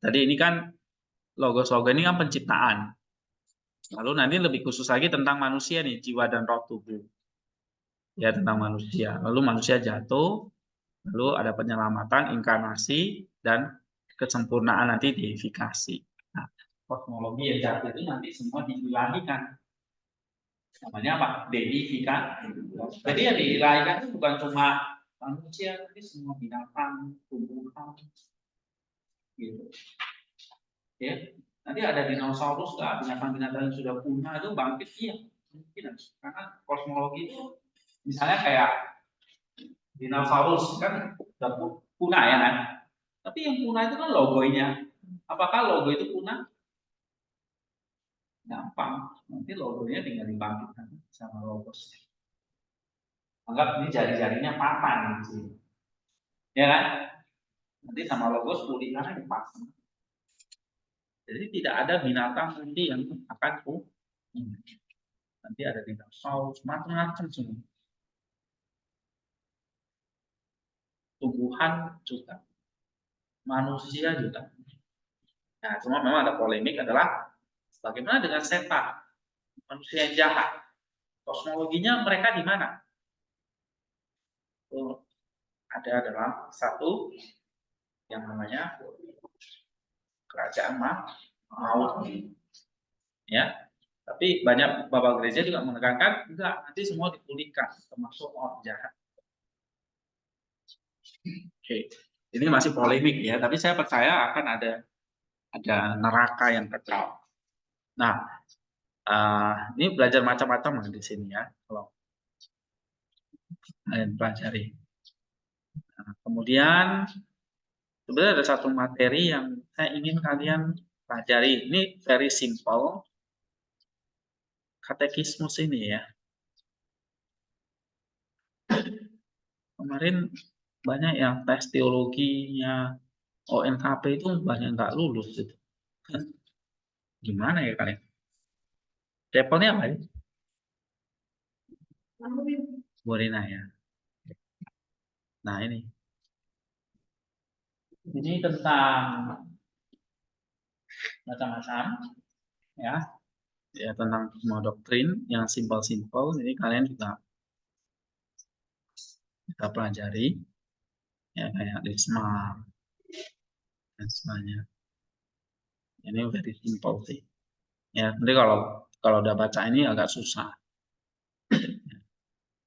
Tadi ini kan logos-logos ini kan penciptaan. Lalu nanti lebih khusus lagi tentang manusia nih, jiwa dan roh tubuh. Ya, tentang manusia. Lalu manusia jatuh, lalu ada penyelamatan, inkarnasi, dan kesempurnaan nanti deifikasi. Nah, kosmologi yang jatuh itu nanti semua diilahikan. Namanya apa? Deifikasi. Jadi yang diilahikan itu bukan cuma manusia, tapi semua binatang, tumbuhan, gitu. Ya, nanti ada dinosaurus, binatang-binatang yang sudah punah itu bangkit, iya, mungkin. Karena kosmologi itu, misalnya kayak dinosaurus kan sudah punah ya kan, tapi yang punah itu kan logonya. Apakah logo itu punah? Gampang, nanti logonya tinggal dibangkitkan sama logos. Anggap ini jari-jarinya patah gitu, ya kan? Nanti sama logos pulihkan aja pasang. Jadi tidak ada binatang nanti yang akan punah. Nanti ada dinosaurus, macam-macam semua. Tumbuhan juga, manusia juga. Nah, cuma memang ada polemik adalah bagaimana dengan setan, manusia yang jahat. Kosmologinya mereka di mana? Ada dalam satu yang namanya kerajaan maut. Ya, tapi banyak bapak gereja juga menekankan enggak, nanti semua dipulihkan, termasuk orang jahat. Oke, ini masih polemik ya, tapi saya percaya akan ada neraka yang kekal. Nah, ini belajar macam-macam di sini ya, kalau kalian pelajari. Nah, kemudian sebenarnya ada satu materi yang saya ingin kalian pelajari. Ini very simple, katekismus ini ya. Kemarin banyak yang tes teologinya ONKP itu banyak nggak lulus itu. Gimana ya kalian? Levelnya apa ya? Borina ya. Nah ini tentang macam-macam ya, tentang semua doktrin yang simpel-simpel. Ini kalian juga kita pelajari ya, kayak Risma dan sebagainya. Ini very simple sih. Ya, nanti kalau udah baca ini agak susah.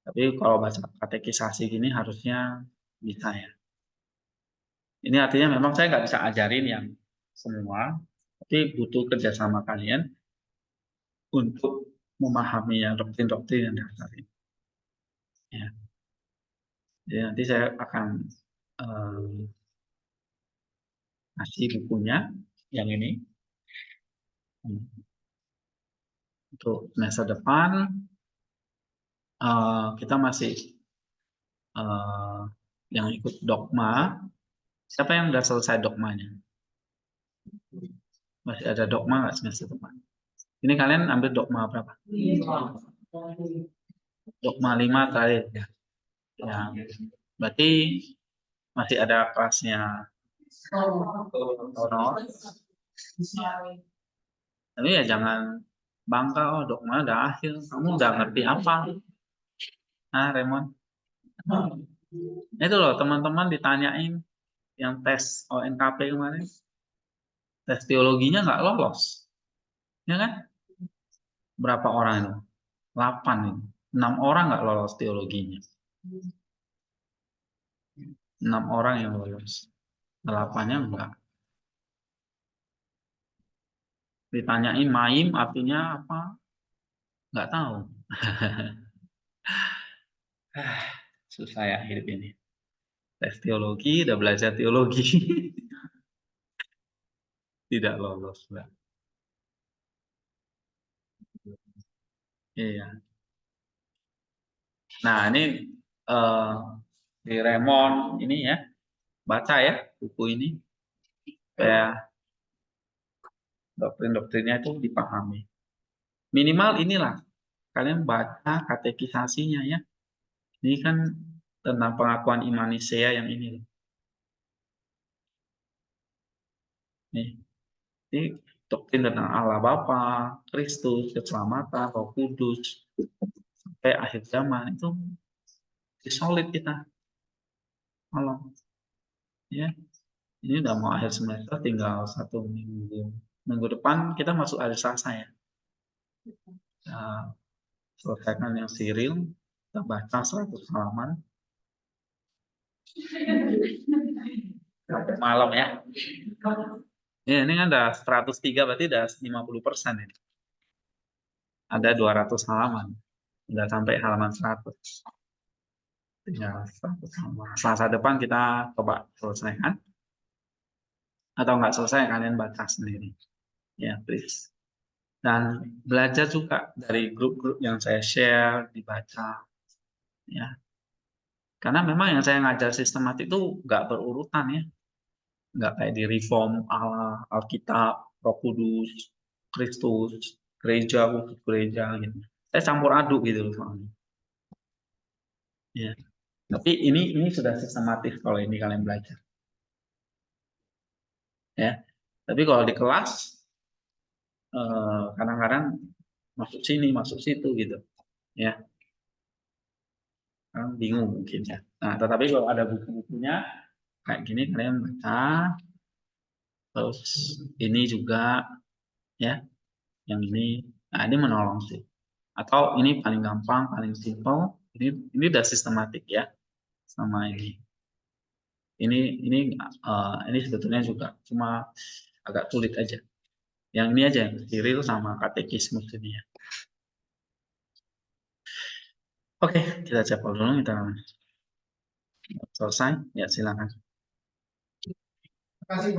Tapi kalau baca katekisasi gini harusnya bisa ya. Ini artinya memang saya nggak bisa ajarin yang semua, tapi butuh kerjasama kalian untuk memahami yang doktrin-doktrin yang dasar ini. Ya. Jadi nanti saya akan kasih bukunya yang ini. Untuk semester depan kita masih yang ikut dogma. Siapa yang udah selesai dogmanya? Masih ada dogma nggak semester depan? Ini kalian ambil dogma berapa? Dogma 5 terakhir ya. Ya, berarti masih ada kelasnya honor. Tapi ya jangan bangga, dogma udah akhir, kamu udah ngerti apa? Nah, Raymond. Itu loh teman-teman ditanyain yang tes ONKP kemarin, tes teologinya nggak lolos, ya kan? Berapa orang itu? 8 ini. 6 orang nggak lolos teologinya. 6 orang yang lolos. 8-nya enggak. Ditanyain maim artinya apa? Nggak tahu. Susah ya hidup ini. Tes teologi, udah belajar teologi. Tidak lolos. Mbak. Iya. Nah, ini di Raymond ini ya. Baca ya buku ini. Supaya doktrin-doktrinnya itu dipahami. Minimal inilah. Kalian baca katekisasinya ya. Ini kan tentang pengakuan iman Nisea yang ini. Nih. Ini doktrin tentang Allah Bapa, Kristus, keselamatan, Roh Kudus, sampai akhir zaman itu solid kita. Tolong. Ya. Ini udah mau akhir semester, tinggal 1 minggu. Minggu depan kita masuk akhir Selasa ya. Nah, selesaikan yang Siril, kita baca 100 halaman. Malam ya. Ya, ini kan udah 103, berarti udah 50% ini. Ada 200 halaman. Udah sampai halaman 100. Tinggal 100 halaman. Selasa depan kita coba selesaikan. Atau nggak selesai, kalian baca sendiri. Ya, please. Dan belajar juga dari grup-grup yang saya share, dibaca. Ya. Karena memang yang saya ngajar sistematik itu nggak berurutan ya. Nggak kayak di Reform, Allah, Alkitab, Roh Kudus, Kristus, gereja, khusus gereja gitu. Saya campur aduk gitu loh soalnya. Ya. Tapi ini sudah sistematis kalau ini kalian belajar. Ya. Tapi kalau di kelas kadang-kadang masuk sini, masuk situ gitu. Ya. Kan bingung mungkin ya. Nah, tetapi kalau ada buku-bukunya kayak gini kalian baca. Terus ini juga ya, yang ini. Nah, ini menolong sih. Atau ini paling gampang, paling simple. Ini udah sistematik ya sama ini. Ini sebetulnya juga cuma agak sulit aja. Yang ini aja yang real sama katekismus dunia. Oke, kita cek dulu, kita selesai. Ya, silakan. Terima kasih.